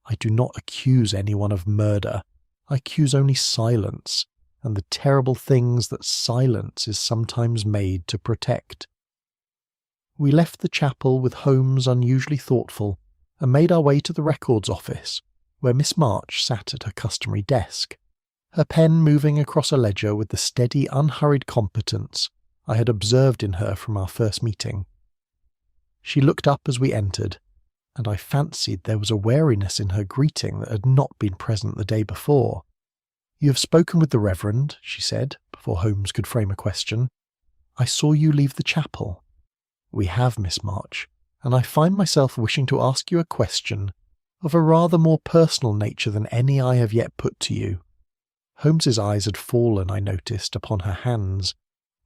I do not accuse anyone of murder. I accuse only silence, and the terrible things that silence is sometimes made to protect. We left the chapel with Holmes unusually thoughtful, and made our way to the records office, where Miss March sat at her customary desk, her pen moving across a ledger with the steady, unhurried competence I had observed in her from our first meeting. She looked up as we entered, and I fancied there was a wariness in her greeting that had not been present the day before. "You have spoken with the Reverend," she said, before Holmes could frame a question. "I saw you leave the chapel." "We have, Miss March, and I find myself wishing to ask you a question of a rather more personal nature than any I have yet put to you." Holmes's eyes had fallen, I noticed, upon her hands,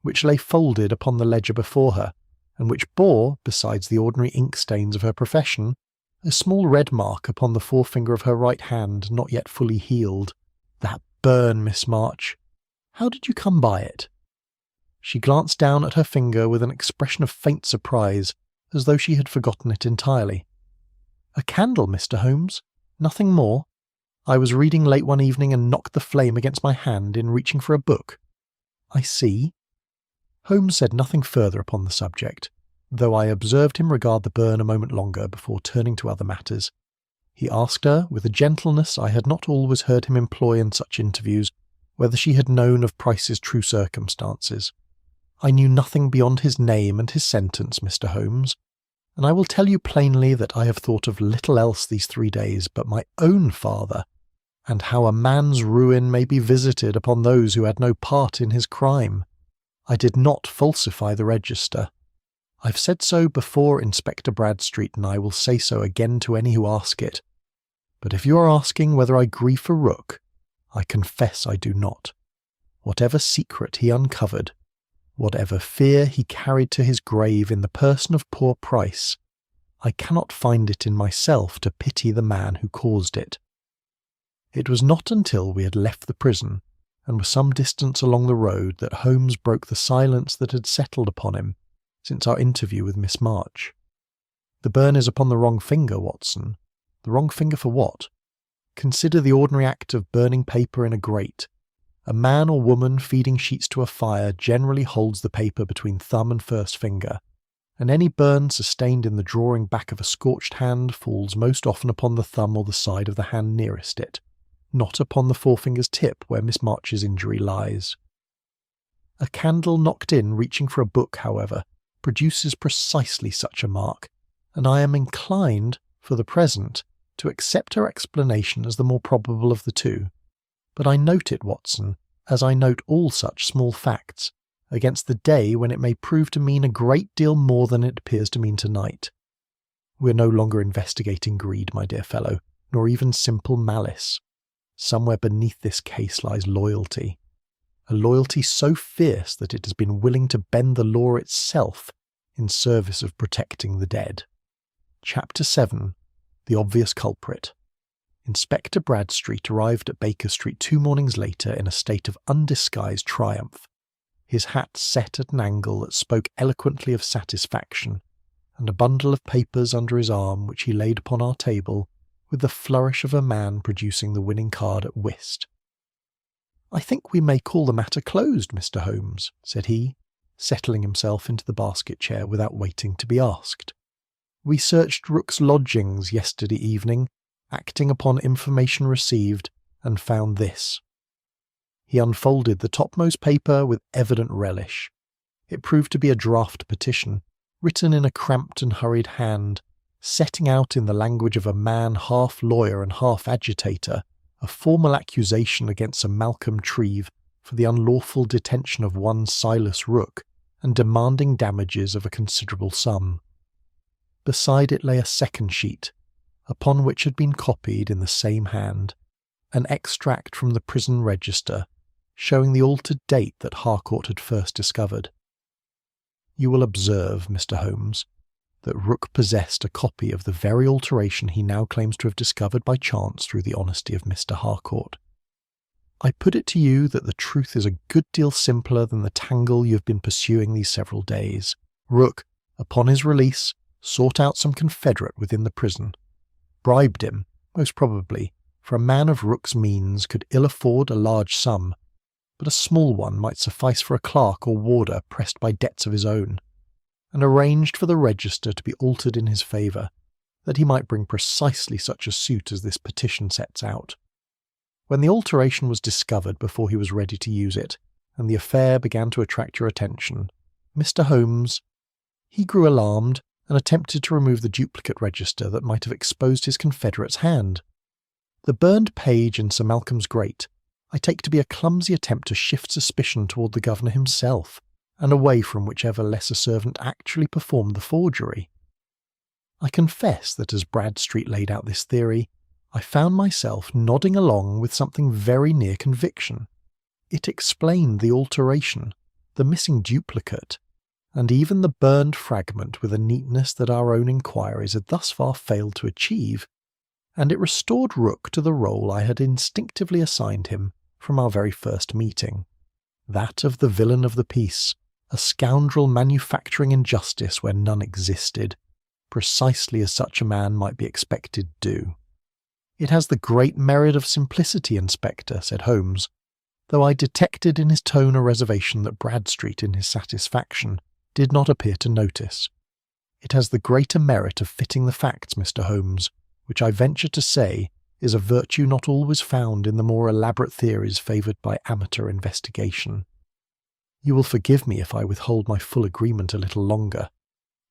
which lay folded upon the ledger before her, and which bore, besides the ordinary ink stains of her profession, a small red mark upon the forefinger of her right hand not yet fully healed. "That burn, Miss March. How did you come by it?" She glanced down at her finger with an expression of faint surprise, as though she had forgotten it entirely. "A candle, Mr. Holmes. Nothing more. I was reading late one evening and knocked the flame against my hand in reaching for a book." "I see." Holmes said nothing further upon the subject, though I observed him regard the burn a moment longer before turning to other matters. He asked her, with a gentleness I had not always heard him employ in such interviews, whether she had known of Price's true circumstances. "I knew nothing beyond his name and his sentence, Mr. Holmes, and I will tell you plainly that I have thought of little else these 3 days but my own father, and how a man's ruin may be visited upon those who had no part in his crime. I did not falsify the register. I've said so before Inspector Bradstreet, and I will say so again to any who ask it. But if you are asking whether I grieve for Rook, I confess I do not. Whatever secret he uncovered, whatever fear he carried to his grave in the person of poor Price, I cannot find it in myself to pity the man who caused it." It was not until we had left the prison and were some distance along the road that Holmes broke the silence that had settled upon him since our interview with Miss March. "The burn is upon the wrong finger, Watson." "The wrong finger for what?" "Consider the ordinary act of burning paper in a grate. A man or woman feeding sheets to a fire generally holds the paper between thumb and first finger, and any burn sustained in the drawing back of a scorched hand falls most often upon the thumb or the side of the hand nearest it, not upon the forefinger's tip where Miss March's injury lies. A candle knocked in reaching for a book, however, produces precisely such a mark, and I am inclined, for the present, to accept her explanation as the more probable of the two. But I note it, Watson, as I note all such small facts, against the day when it may prove to mean a great deal more than it appears to mean tonight. We are no longer investigating greed, my dear fellow, nor even simple malice. Somewhere beneath this case lies loyalty, a loyalty so fierce that it has been willing to bend the law itself in service of protecting the dead. Chapter 7. The Obvious Culprit. Inspector Bradstreet arrived at Baker Street 2 mornings later in a state of undisguised triumph, his hat set at an angle that spoke eloquently of satisfaction, and a bundle of papers under his arm which he laid upon our table with the flourish of a man producing the winning card at whist. "I think we may call the matter closed, Mr. Holmes," said he, settling himself into the basket chair without waiting to be asked. "We searched Rook's lodgings yesterday evening, acting upon information received, and found this." He unfolded the topmost paper with evident relish. It proved to be a draft petition, written in a cramped and hurried hand, setting out in the language of a man half lawyer and half agitator a formal accusation against Sir Malcolm Treve for the unlawful detention of one Silas Rook, and demanding damages of a considerable sum. Beside it lay a second sheet, upon which had been copied in the same hand an extract from the prison register showing the altered date that Harcourt had first discovered. You will observe, Mr. Holmes, that Rook possessed a copy of the very alteration he now claims to have discovered by chance through the honesty of Mr. Harcourt. I put it to you that the truth is a good deal simpler than the tangle you have been pursuing these several days. Rook, upon his release, sought out some confederate within the prison, bribed him, most probably, for a man of Rook's means could ill afford a large sum, but a small one might suffice for a clerk or warder pressed by debts of his own, and arranged for the register to be altered in his favour, that he might bring precisely such a suit as this petition sets out. When the alteration was discovered before he was ready to use it, and the affair began to attract your attention, Mr. Holmes, he grew alarmed and attempted to remove the duplicate register that might have exposed his confederate's hand. The burned page in Sir Malcolm's grate I take to be a clumsy attempt to shift suspicion toward the governor himself, and away from whichever lesser servant actually performed the forgery. I confess that as Bradstreet laid out this theory, I found myself nodding along with something very near conviction. It explained the alteration, the missing duplicate, and even the burned fragment with a neatness that our own inquiries had thus far failed to achieve, and it restored Rook to the role I had instinctively assigned him from our very first meeting, that of the villain of the piece, a scoundrel manufacturing injustice where none existed, precisely as such a man might be expected to do. "It has the great merit of simplicity, Inspector," said Holmes, though I detected in his tone a reservation that Bradstreet, in his satisfaction, did not appear to notice. "It has the greater merit of fitting the facts, Mr. Holmes, which I venture to say is a virtue not always found in the more elaborate theories favoured by amateur investigation. You will forgive me if I withhold my full agreement a little longer.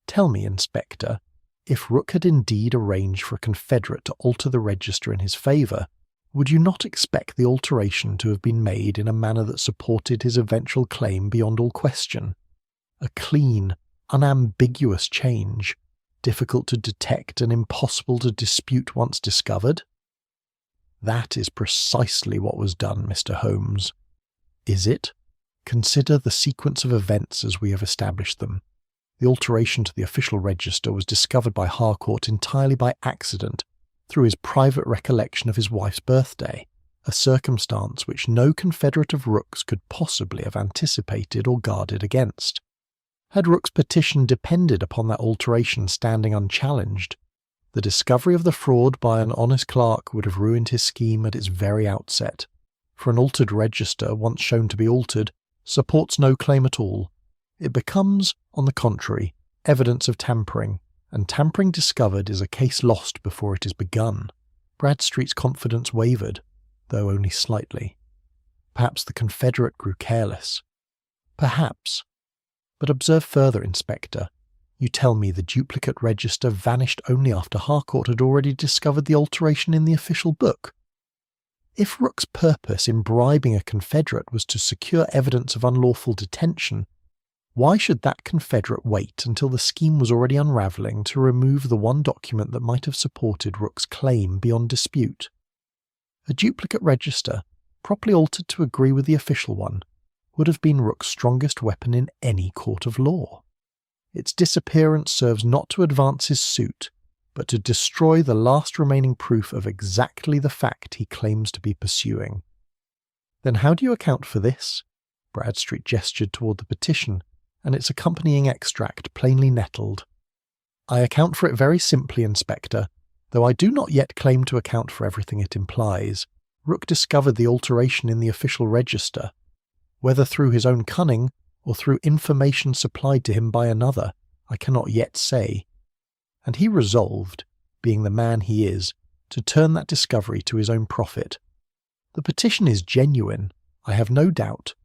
Tell me, Inspector, if Rook had indeed arranged for a confederate to alter the register in his favour, would you not expect the alteration to have been made in a manner that supported his eventual claim beyond all question? A clean, unambiguous change, difficult to detect and impossible to dispute once discovered? That is precisely what was done, Mr. Holmes. Is it? Consider the sequence of events as we have established them. The alteration to the official register was discovered by Harcourt entirely by accident, through his private recollection of his wife's birthday, a circumstance which no confederate of Rook's could possibly have anticipated or guarded against. Had Rook's petition depended upon that alteration standing unchallenged, the discovery of the fraud by an honest clerk would have ruined his scheme at its very outset, for an altered register, once shown to be altered, supports no claim at all. It becomes, on the contrary, evidence of tampering, and tampering discovered is a case lost before it is begun. Bradstreet's confidence wavered, though only slightly. Perhaps the confederate grew careless. Perhaps. But observe further, Inspector. You tell me the duplicate register vanished only after Harcourt had already discovered the alteration in the official book. If Rook's purpose in bribing a confederate was to secure evidence of unlawful detention, why should that confederate wait until the scheme was already unravelling to remove the one document that might have supported Rook's claim beyond dispute? A duplicate register, properly altered to agree with the official one, would have been Rook's strongest weapon in any court of law. Its disappearance serves not to advance his suit, but to destroy the last remaining proof of exactly the fact he claims to be pursuing. Then how do you account for this? Bradstreet gestured toward the petition, and its accompanying extract plainly nettled. I account for it very simply, Inspector, though I do not yet claim to account for everything it implies. Rook discovered the alteration in the official register. Whether through his own cunning, or through information supplied to him by another, I cannot yet say. And he resolved, being the man he is, to turn that discovery to his own profit. The petition is genuine, I have no doubt,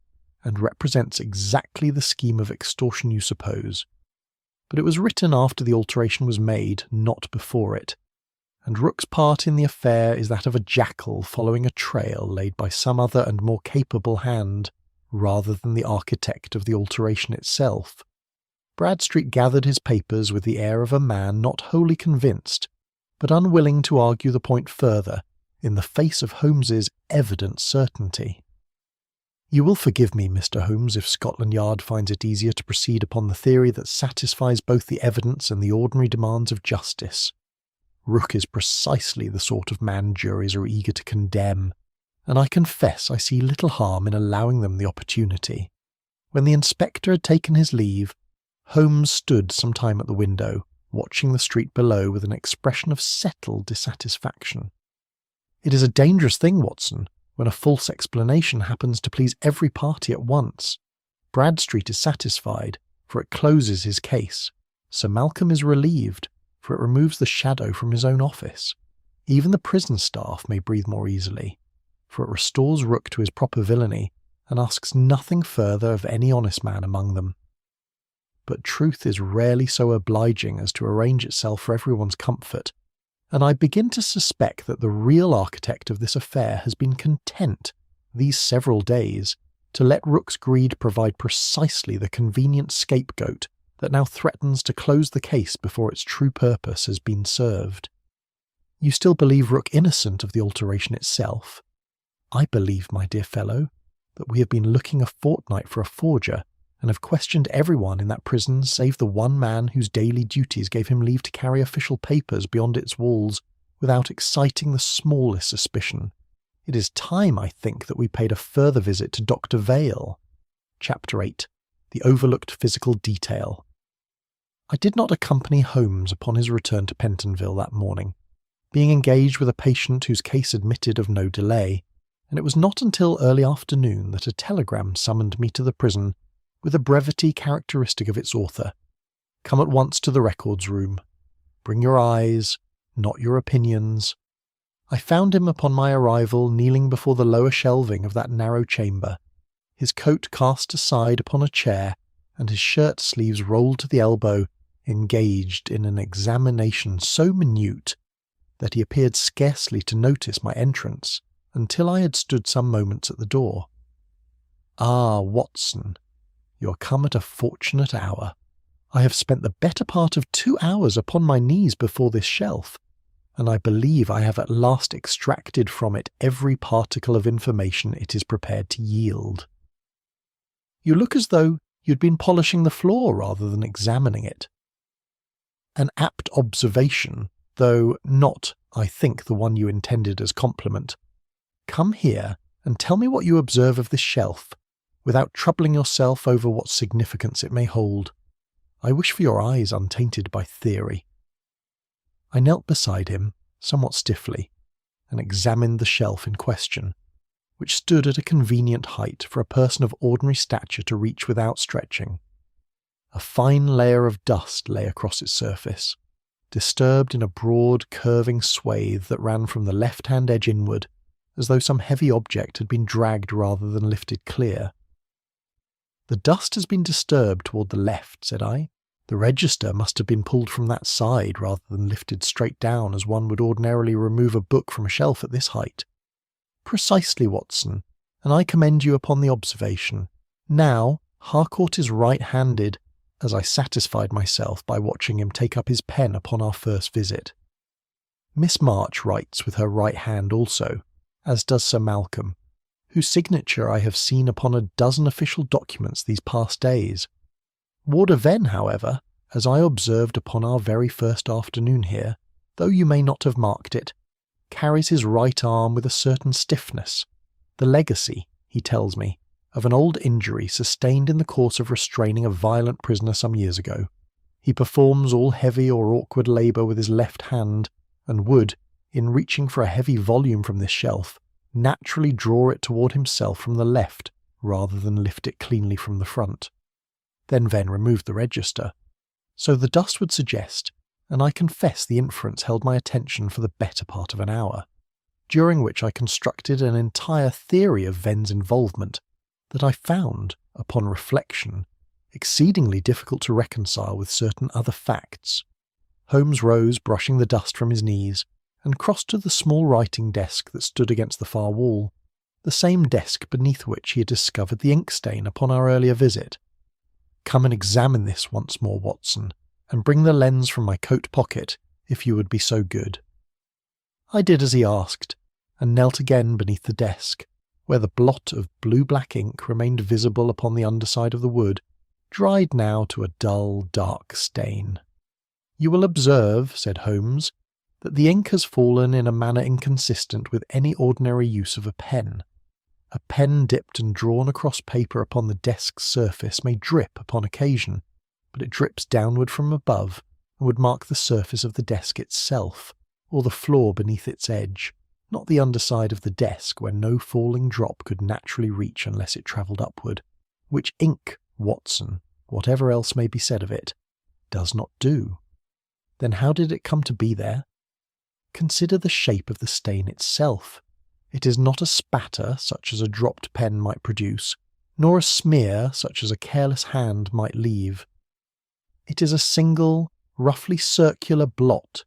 and represents exactly the scheme of extortion you suppose. But it was written after the alteration was made, not before it, and Rook's part in the affair is that of a jackal following a trail laid by some other and more capable hand, rather than the architect of the alteration itself. Bradstreet gathered his papers with the air of a man not wholly convinced, but unwilling to argue the point further in the face of Holmes's evident certainty. You will forgive me, Mr. Holmes, if Scotland Yard finds it easier to proceed upon the theory that satisfies both the evidence and the ordinary demands of justice. Rook is precisely the sort of man juries are eager to condemn, and I confess I see little harm in allowing them the opportunity. When the inspector had taken his leave, Holmes stood some time at the window, watching the street below with an expression of settled dissatisfaction. "It is a dangerous thing, Watson, when a false explanation happens to please every party at once. Bradstreet is satisfied, for it closes his case. Sir Malcolm is relieved, for it removes the shadow from his own office. Even the prison staff may breathe more easily, for it restores Rook to his proper villainy and asks nothing further of any honest man among them. But truth is rarely so obliging as to arrange itself for everyone's comfort, and I begin to suspect that the real architect of this affair has been content, these several days, to let Rook's greed provide precisely the convenient scapegoat that now threatens to close the case before its true purpose has been served. You still believe Rook innocent of the alteration itself? I believe, my dear fellow, that we have been looking a fortnight for a forger, and have questioned everyone in that prison save the one man whose daily duties gave him leave to carry official papers beyond its walls without exciting the smallest suspicion. It is time, I think, that we paid a further visit to Dr. Vale." Chapter 8. The Overlooked Physical Detail. I did not accompany Holmes upon his return to Pentonville that morning, being engaged with a patient whose case admitted of no delay, and it was not until early afternoon that a telegram summoned me to the prison with a brevity characteristic of its author. "Come at once to the records room. Bring your eyes, not your opinions." I found him upon my arrival kneeling before the lower shelving of that narrow chamber, his coat cast aside upon a chair and his shirt sleeves rolled to the elbow, engaged in an examination so minute that he appeared scarcely to notice my entrance until I had stood some moments at the door. "Ah, Watson, you are come at a fortunate hour. I have spent the better part of 2 hours upon my knees before this shelf, and I believe I have at last extracted from it every particle of information it is prepared to yield." "You look as though you'd been polishing the floor rather than examining it." An apt observation, though not, I think, the one you intended as compliment. Come here and tell me what you observe of this shelf, without troubling yourself over what significance it may hold. I wish for your eyes untainted by theory. I knelt beside him, somewhat stiffly, and examined the shelf in question, which stood at a convenient height for a person of ordinary stature to reach without stretching. A fine layer of dust lay across its surface, disturbed in a broad, curving swathe that ran from the left-hand edge inward, as though some heavy object had been dragged rather than lifted clear. "The dust has been disturbed toward the left," said I. "The register must have been pulled from that side rather than lifted straight down as one would ordinarily remove a book from a shelf at this height." "Precisely, Watson, and I commend you upon the observation. Now, Harcourt is right-handed, as I satisfied myself by watching him take up his pen upon our first visit. Miss March writes with her right hand also, as does Sir Malcolm, whose signature I have seen upon a dozen official documents these past days. Warder Venn, however, as I observed upon our very first afternoon here, though you may not have marked it, carries his right arm with a certain stiffness, the legacy, he tells me, of an old injury sustained in the course of restraining a violent prisoner some years ago. He performs all heavy or awkward labour with his left hand, and would, in reaching for a heavy volume from this shelf, naturally draw it toward himself from the left rather than lift it cleanly from the front. Then Venn removed the register. So the dust would suggest, and I confess the inference held my attention for the better part of an hour, during which I constructed an entire theory of Venn's involvement that I found, upon reflection, exceedingly difficult to reconcile with certain other facts. Holmes rose, brushing the dust from his knees, and crossed to the small writing desk that stood against the far wall, the same desk beneath which he had discovered the ink stain upon our earlier visit. "Come and examine this once more, Watson, and bring the lens from my coat pocket, if you would be so good." I did as he asked, and knelt again beneath the desk, where the blot of blue-black ink remained visible upon the underside of the wood, dried now to a dull, dark stain. "You will observe," said Holmes, that the ink has fallen in a manner inconsistent with any ordinary use of a pen. A pen dipped and drawn across paper upon the desk's surface may drip upon occasion, but it drips downward from above and would mark the surface of the desk itself, or the floor beneath its edge, not the underside of the desk where no falling drop could naturally reach unless it travelled upward, which ink, Watson, whatever else may be said of it, does not do. Then how did it come to be there? Consider the shape of the stain itself. It is not a spatter such as a dropped pen might produce, nor a smear such as a careless hand might leave. It is a single, roughly circular blot,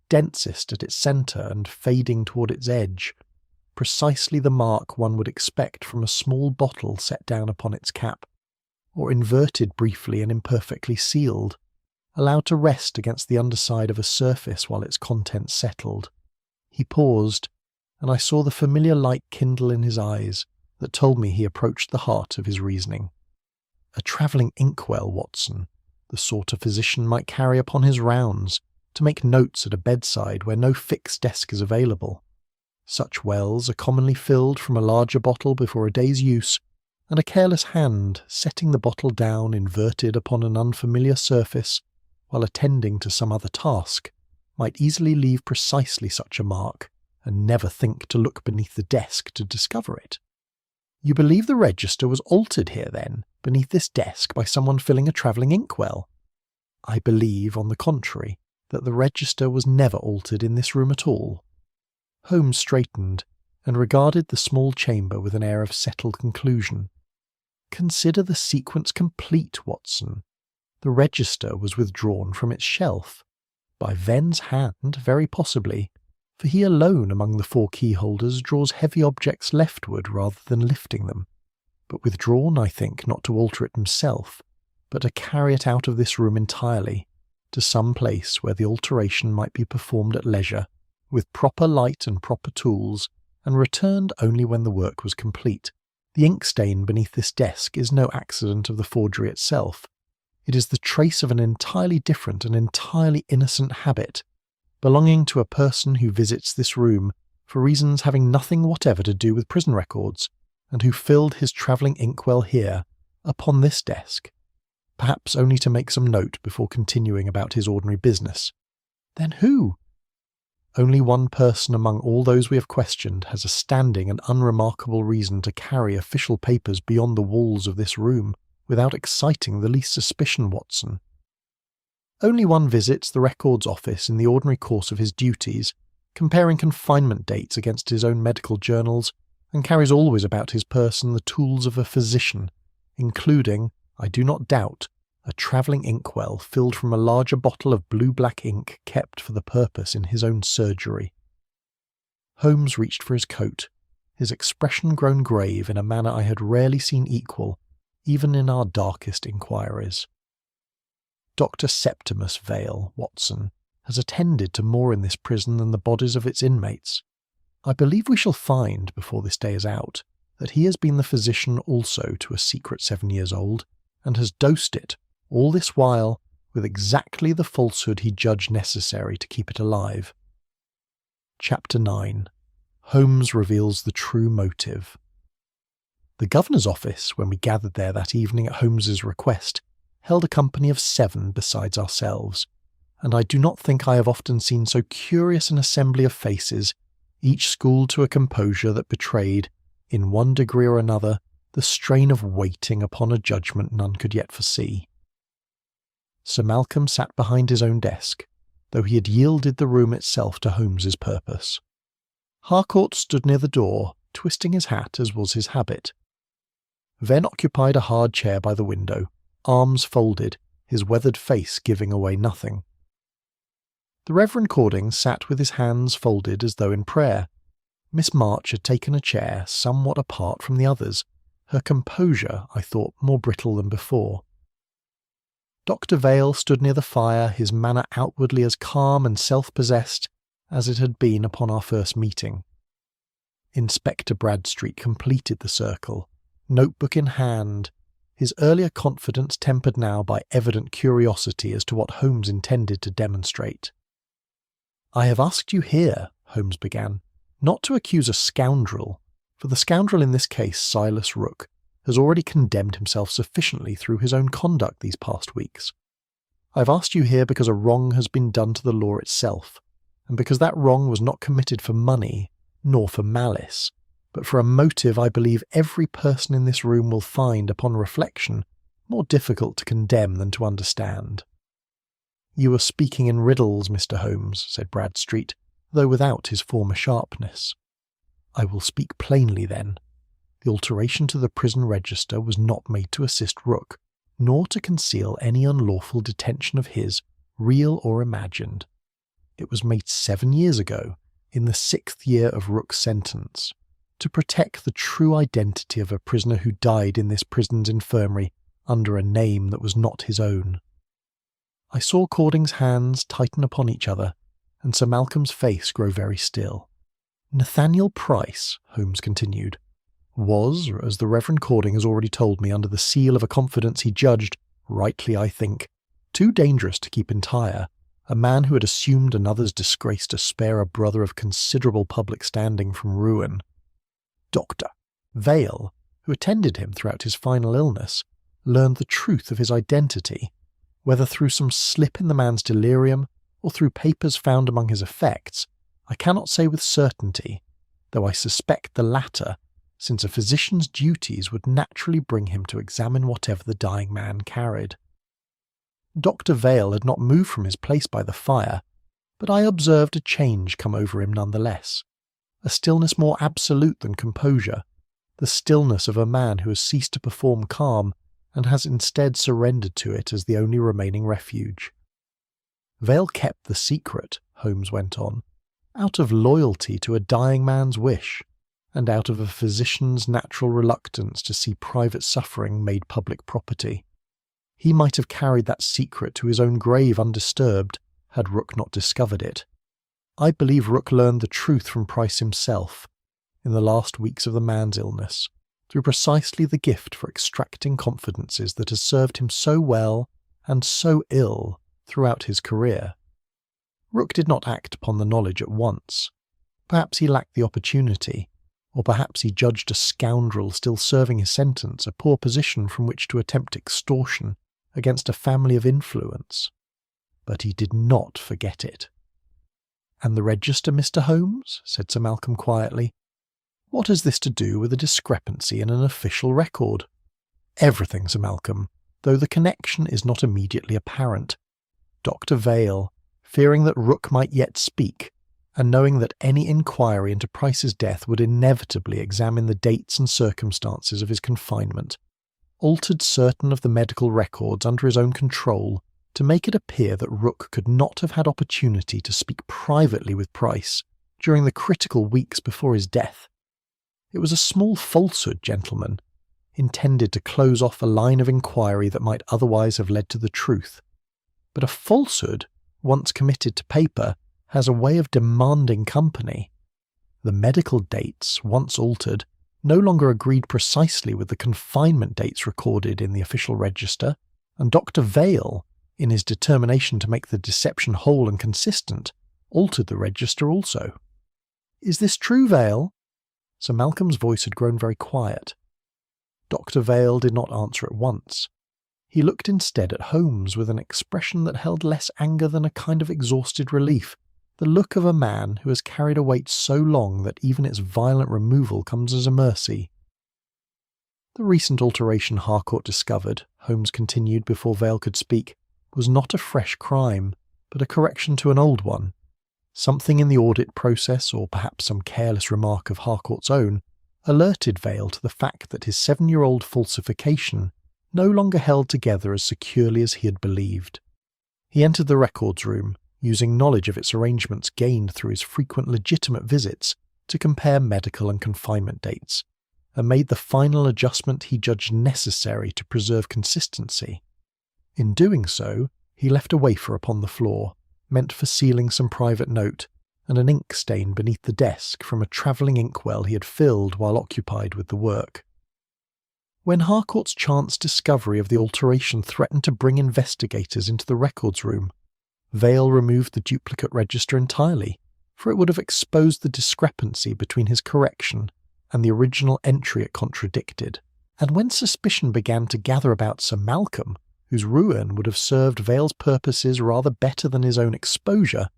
densest at its centre and fading toward its edge, precisely the mark one would expect from a small bottle set down upon its cap, or inverted briefly and imperfectly sealed, allowed to rest against the underside of a surface while its contents settled. He paused, and I saw the familiar light kindle in his eyes that told me he approached the heart of his reasoning. A travelling inkwell, Watson, the sort a physician might carry upon his rounds, to make notes at a bedside where no fixed desk is available. Such wells are commonly filled from a larger bottle before a day's use, and a careless hand, setting the bottle down inverted upon an unfamiliar surface while attending to some other task, might easily leave precisely such a mark, and never think to look beneath the desk to discover it. You believe the register was altered here, then, beneath this desk by someone filling a travelling inkwell? I believe, on the contrary, that the register was never altered in this room at all. Holmes straightened, and regarded the small chamber with an air of settled conclusion. Consider the sequence complete, Watson. The register was withdrawn from its shelf. By Venn's hand, very possibly, for he alone among the 4 key-holders draws heavy objects leftward rather than lifting them, but withdrawn, I think, not to alter it himself, but to carry it out of this room entirely, to some place where the alteration might be performed at leisure, with proper light and proper tools, and returned only when the work was complete. The ink stain beneath this desk is no accident of the forgery itself. It is the trace of an entirely different and entirely innocent habit, belonging to a person who visits this room for reasons having nothing whatever to do with prison records, and who filled his travelling inkwell here, upon this desk, perhaps only to make some note before continuing about his ordinary business. Then who? Only one person among all those we have questioned has a standing and unremarkable reason to carry official papers beyond the walls of this room without exciting the least suspicion, Watson. Only one visits the records office in the ordinary course of his duties, comparing confinement dates against his own medical journals, and carries always about his person the tools of a physician, including, I do not doubt, a travelling inkwell filled from a larger bottle of blue-black ink kept for the purpose in his own surgery. Holmes reached for his coat, his expression grown grave in a manner I had rarely seen equal, even in our darkest inquiries. Dr. Septimus Vale, Watson, has attended to more in this prison than the bodies of its inmates. I believe we shall find, before this day is out, that he has been the physician also to a secret 7 years old, and has dosed it, all this while, with exactly the falsehood he judged necessary to keep it alive. Chapter 9. Holmes reveals the true motive. The governor's office, when we gathered there that evening at Holmes's request, held a company of 7 besides ourselves, and I do not think I have often seen so curious an assembly of faces, each schooled to a composure that betrayed, in one degree or another, the strain of waiting upon a judgment none could yet foresee. Sir Malcolm sat behind his own desk, though he had yielded the room itself to Holmes's purpose. Harcourt stood near the door, twisting his hat as was his habit. Venn occupied a hard chair by the window, arms folded, his weathered face giving away nothing. The Reverend Cording sat with his hands folded as though in prayer. Miss March had taken a chair somewhat apart from the others, her composure, I thought, more brittle than before. Dr. Vale stood near the fire, his manner outwardly as calm and self-possessed as it had been upon our first meeting. Inspector Bradstreet completed the circle, notebook in hand, his earlier confidence tempered now by evident curiosity as to what Holmes intended to demonstrate. "I have asked you here," Holmes began, "not to accuse a scoundrel, for the scoundrel in this case, Silas Rook, has already condemned himself sufficiently through his own conduct these past weeks. I have asked you here because a wrong has been done to the law itself, and because that wrong was not committed for money, nor for malice, but for a motive I believe every person in this room will find, upon reflection, more difficult to condemn than to understand." "You are speaking in riddles, Mr. Holmes," said Bradstreet, though without his former sharpness. "I will speak plainly then. The alteration to the prison register was not made to assist Rook, nor to conceal any unlawful detention of his, real or imagined. It was made 7 years ago, in the 6th year of Rook's sentence, to protect the true identity of a prisoner who died in this prison's infirmary under a name that was not his own." I saw Cording's hands tighten upon each other, and Sir Malcolm's face grow very still. "Nathaniel Price," Holmes continued, "was, as the Reverend Cording has already told me under the seal of a confidence he judged, rightly I think, too dangerous to keep entire, a man who had assumed another's disgrace to spare a brother of considerable public standing from ruin. Dr. Vale, who attended him throughout his final illness, learned the truth of his identity, whether through some slip in the man's delirium or through papers found among his effects, I cannot say with certainty, though I suspect the latter, since a physician's duties would naturally bring him to examine whatever the dying man carried. Dr. Vale had not moved from his place by the fire, but I observed a change come over him none the less, a stillness more absolute than composure, the stillness of a man who has ceased to perform calm and has instead surrendered to it as the only remaining refuge. Vale kept the secret," Holmes went on, "out of loyalty to a dying man's wish, and out of a physician's natural reluctance to see private suffering made public property. He might have carried that secret to his own grave undisturbed, had Rook not discovered it. I believe Rook learned the truth from Price himself, in the last weeks of the man's illness, through precisely the gift for extracting confidences that has served him so well and so ill throughout his career. Rook did not act upon the knowledge at once. Perhaps he lacked the opportunity, or perhaps he judged a scoundrel still serving his sentence a poor position from which to attempt extortion against a family of influence. But he did not forget it. "And the register, Mr. Holmes?" said Sir Malcolm quietly. "What has this to do with a discrepancy in an official record?" "Everything, Sir Malcolm, though the connection is not immediately apparent. Dr. Vale, fearing that Rook might yet speak, and knowing that any inquiry into Price's death would inevitably examine the dates and circumstances of his confinement, altered certain of the medical records under his own control to make it appear that Rook could not have had opportunity to speak privately with Price during the critical weeks before his death. It was a small falsehood, gentlemen, intended to close off a line of inquiry that might otherwise have led to the truth. But a falsehood, once committed to paper, has a way of demanding company. The medical dates, once altered, no longer agreed precisely with the confinement dates recorded in the official register, and Dr. Vale, in his determination to make the deception whole and consistent, altered the register also. Is this true, Vale?" Sir Malcolm's voice had grown very quiet. Dr. Vale did not answer at once. He looked instead at Holmes with an expression that held less anger than a kind of exhausted relief, the look of a man who has carried a weight so long that even its violent removal comes as a mercy. "The recent alteration Harcourt discovered," Holmes continued before Vale could speak, "was not a fresh crime, but a correction to an old one. Something in the audit process, or perhaps some careless remark of Harcourt's own, alerted Vale to the fact that his 7-year-old falsification no longer held together as securely as he had believed. He entered the records room, using knowledge of its arrangements gained through his frequent legitimate visits to compare medical and confinement dates, and made the final adjustment he judged necessary to preserve consistency. In doing so, he left a wafer upon the floor, meant for sealing some private note, and an ink stain beneath the desk from a travelling inkwell he had filled while occupied with the work. When Harcourt's chance discovery of the alteration threatened to bring investigators into the records room, Vale removed the duplicate register entirely, for it would have exposed the discrepancy between his correction and the original entry it contradicted. And when suspicion began to gather about Sir Malcolm, whose ruin would have served Vale's purposes rather better than his own exposure,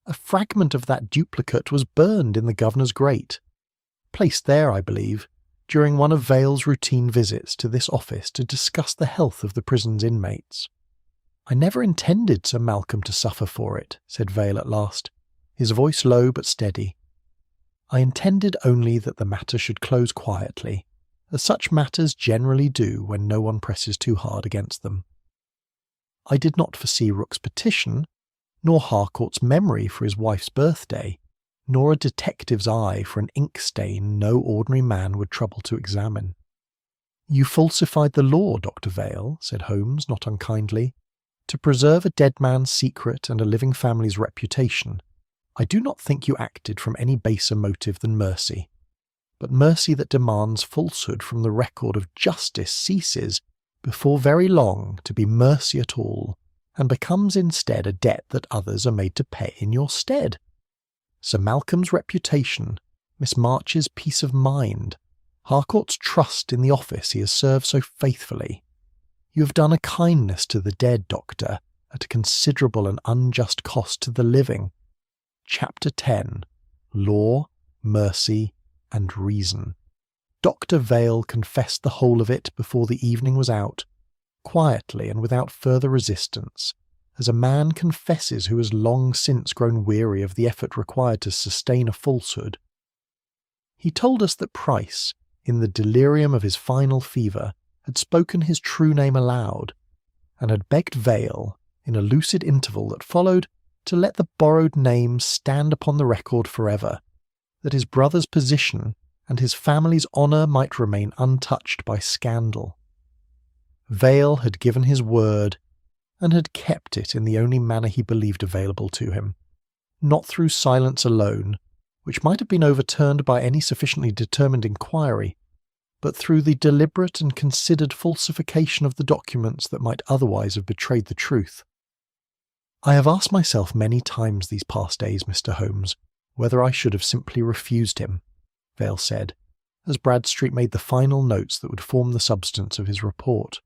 a fragment of that duplicate was burned in the governor's grate, placed there, I believe, during one of Vale's routine visits to this office to discuss the health of the prison's inmates. "I never intended Sir Malcolm to suffer for it," said Vale at last, his voice low but steady. "I intended only that the matter should close quietly, as such matters generally do when no one presses too hard against them. I did not foresee Rook's petition, nor Harcourt's memory for his wife's birthday, nor a detective's eye for an ink stain no ordinary man would trouble to examine." "You falsified the law, Dr. Vale," said Holmes, not unkindly, "to preserve a dead man's secret and a living family's reputation. I do not think you acted from any baser motive than mercy. But mercy that demands falsehood from the record of justice ceases, before very long, to be mercy at all, and becomes instead a debt that others are made to pay in your stead. Sir Malcolm's reputation, Miss March's peace of mind, Harcourt's trust in the office he has served so faithfully. You have done a kindness to the dead, Doctor, at a considerable and unjust cost to the living. Chapter 10. Law, Mercy, and Reason. Dr. Vale confessed the whole of it before the evening was out, quietly and without further resistance, as a man confesses who has long since grown weary of the effort required to sustain a falsehood. He told us that Price, in the delirium of his final fever, had spoken his true name aloud, and had begged Vale, in a lucid interval that followed, to let the borrowed name stand upon the record forever, that his brother's position and his family's honour might remain untouched by scandal. Vale had given his word, and had kept it in the only manner he believed available to him, not through silence alone, which might have been overturned by any sufficiently determined inquiry, but through the deliberate and considered falsification of the documents that might otherwise have betrayed the truth. "I have asked myself many times these past days, Mr. Holmes, whether I should have simply refused him," Vale said, as Bradstreet made the final notes that would form the substance of his report.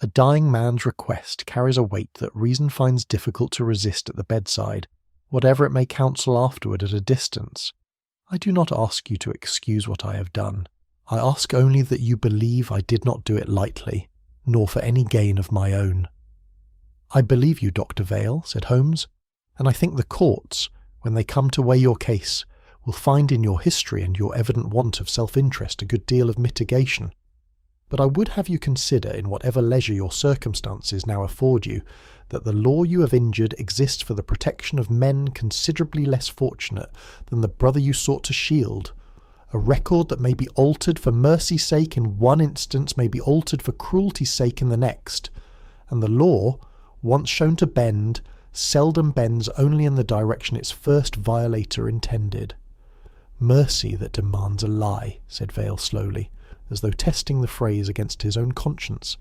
"A dying man's request carries a weight that reason finds difficult to resist at the bedside, whatever it may counsel afterward at a distance. I do not ask you to excuse what I have done. I ask only that you believe I did not do it lightly, nor for any gain of my own." "I believe you, Dr. Vale," said Holmes, "and I think the courts, when they come to weigh your case, will find in your history and your evident want of self-interest a good deal of mitigation. But I would have you consider, in whatever leisure your circumstances now afford you, that the law you have injured exists for the protection of men considerably less fortunate than the brother you sought to shield. A record that may be altered for mercy's sake in one instance may be altered for cruelty's sake in the next, and the law, once shown to bend, seldom bends only in the direction its first violator intended." "Mercy that demands a lie," said Vale slowly, as though testing the phrase against his own conscience,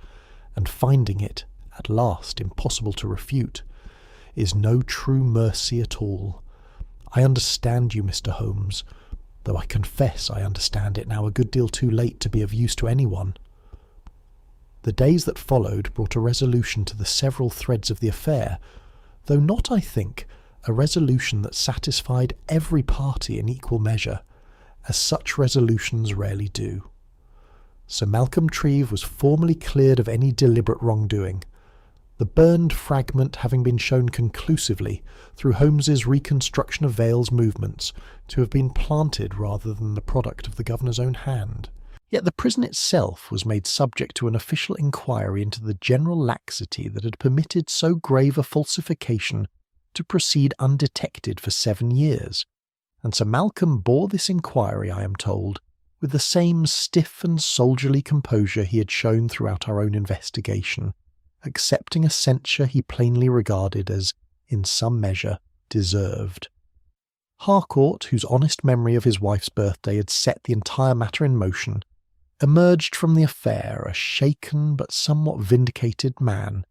and finding it, at last, impossible to refute, "is no true mercy at all. I understand you, Mr. Holmes, though I confess I understand it now a good deal too late to be of use to anyone." The days that followed brought a resolution to the several threads of the affair, though not, I think, a resolution that satisfied every party in equal measure, as such resolutions rarely do. Sir Malcolm Treve was formally cleared of any deliberate wrongdoing, the burned fragment having been shown conclusively, through Holmes's reconstruction of Vale's movements, to have been planted rather than the product of the governor's own hand. Yet the prison itself was made subject to an official inquiry into the general laxity that had permitted so grave a falsification to proceed undetected for 7 years, and Sir Malcolm bore this inquiry, I am told, with the same stiff and soldierly composure he had shown throughout our own investigation, accepting a censure he plainly regarded as, in some measure, deserved. Harcourt, whose honest memory of his wife's birthday had set the entire matter in motion, emerged from the affair a shaken but somewhat vindicated man,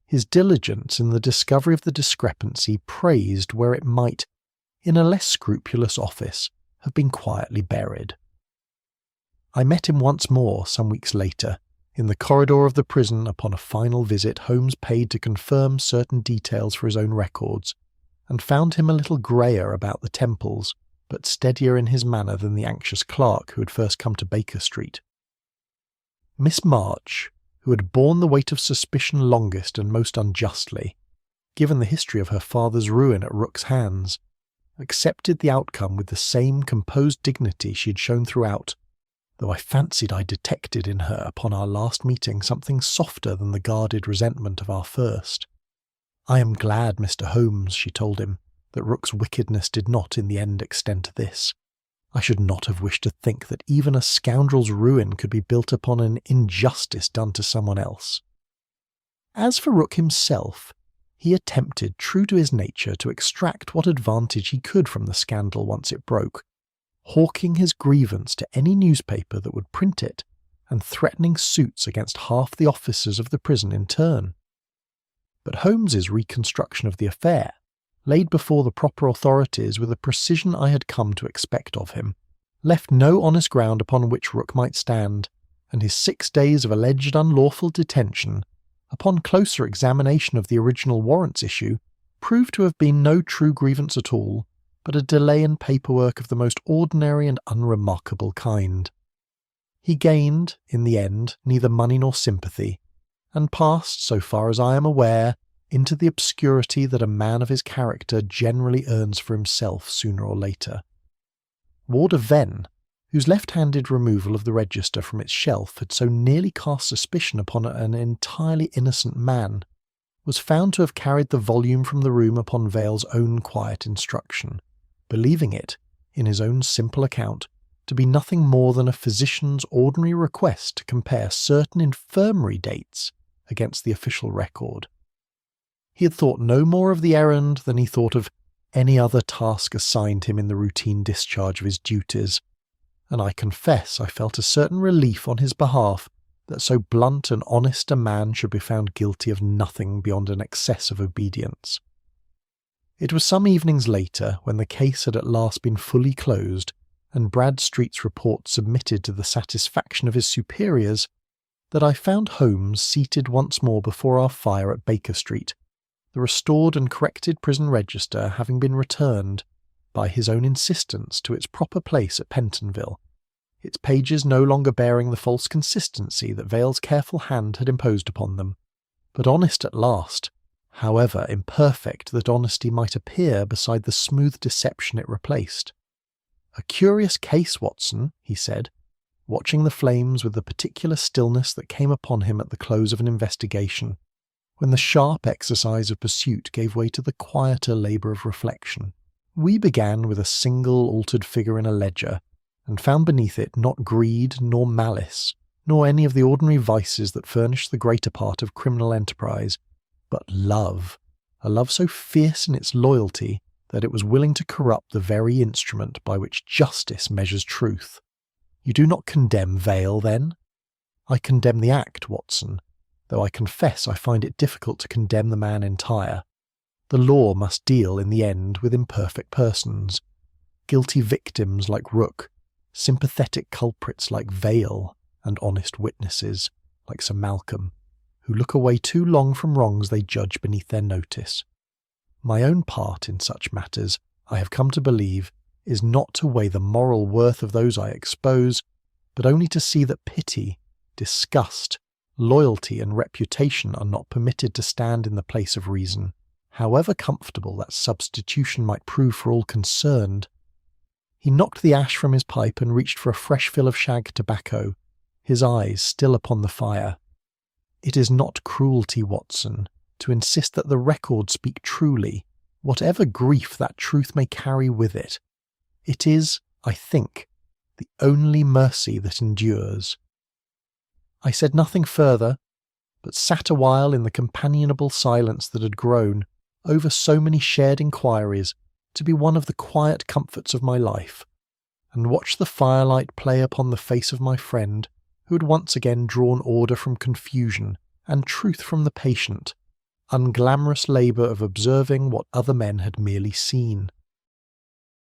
his diligence in the discovery of the discrepancy praised where it might, in a less scrupulous office, have been quietly buried. I met him once more some weeks later, in the corridor of the prison upon a final visit Holmes paid to confirm certain details for his own records, and found him a little greyer about the temples, but steadier in his manner than the anxious clerk who had first come to Baker Street. Miss March, who had borne the weight of suspicion longest and most unjustly, given the history of her father's ruin at Rook's hands, accepted the outcome with the same composed dignity she had shown throughout, though I fancied I detected in her upon our last meeting something softer than the guarded resentment of our first. "I am glad, Mr. Holmes," she told him, "that Rook's wickedness did not in the end extend to this. I should not have wished to think that even a scoundrel's ruin could be built upon an injustice done to someone else." As for Rook himself, he attempted, true to his nature, to extract what advantage he could from the scandal once it broke, hawking his grievance to any newspaper that would print it, and threatening suits against half the officers of the prison in turn. But Holmes's reconstruction of the affair, laid before the proper authorities with a precision I had come to expect of him, left no honest ground upon which Rook might stand, and his 6 days of alleged unlawful detention, upon closer examination of the original warrants issue, proved to have been no true grievance at all, but a delay in paperwork of the most ordinary and unremarkable kind. He gained, in the end, neither money nor sympathy, and passed, so far as I am aware, into the obscurity that a man of his character generally earns for himself sooner or later. Warder Venn, whose left-handed removal of the register from its shelf had so nearly cast suspicion upon an entirely innocent man, was found to have carried the volume from the room upon Vale's own quiet instruction, believing it, in his own simple account, to be nothing more than a physician's ordinary request to compare certain infirmary dates against the official record. He had thought no more of the errand than he thought of any other task assigned him in the routine discharge of his duties, and I confess I felt a certain relief on his behalf that so blunt and honest a man should be found guilty of nothing beyond an excess of obedience. It was some evenings later, when the case had at last been fully closed, and Bradstreet's report submitted to the satisfaction of his superiors, that I found Holmes seated once more before our fire at Baker Street, the restored and corrected prison register having been returned, by his own insistence, to its proper place at Pentonville, its pages no longer bearing the false consistency that Vale's careful hand had imposed upon them, but honest at last, however imperfect that honesty might appear beside the smooth deception it replaced. "A curious case, Watson," he said, watching the flames with the particular stillness that came upon him at the close of an investigation, when the sharp exercise of pursuit gave way to the quieter labour of reflection. "We began with a single altered figure in a ledger, and found beneath it not greed nor malice, nor any of the ordinary vices that furnish the greater part of criminal enterprise, but love, a love so fierce in its loyalty that it was willing to corrupt the very instrument by which justice measures truth. You do not condemn Vale, then?" "I condemn the act, Watson, though I confess I find it difficult to condemn the man entire. The law must deal in the end with imperfect persons, guilty victims like Rook, sympathetic culprits like Vale, and honest witnesses like Sir Malcolm, who look away too long from wrongs they judge beneath their notice. My own part in such matters, I have come to believe, is not to weigh the moral worth of those I expose, but only to see that pity, disgust, loyalty and reputation are not permitted to stand in the place of reason, however comfortable that substitution might prove for all concerned." He knocked the ash from his pipe and reached for a fresh fill of shag tobacco, his eyes still upon the fire. "It is not cruelty, Watson, to insist that the record speak truly, whatever grief that truth may carry with it. It is, I think, the only mercy that endures." I said nothing further, but sat a while in the companionable silence that had grown, over so many shared inquiries, to be one of the quiet comforts of my life, and watched the firelight play upon the face of my friend, who had once again drawn order from confusion and truth from the patient, unglamorous labour of observing what other men had merely seen.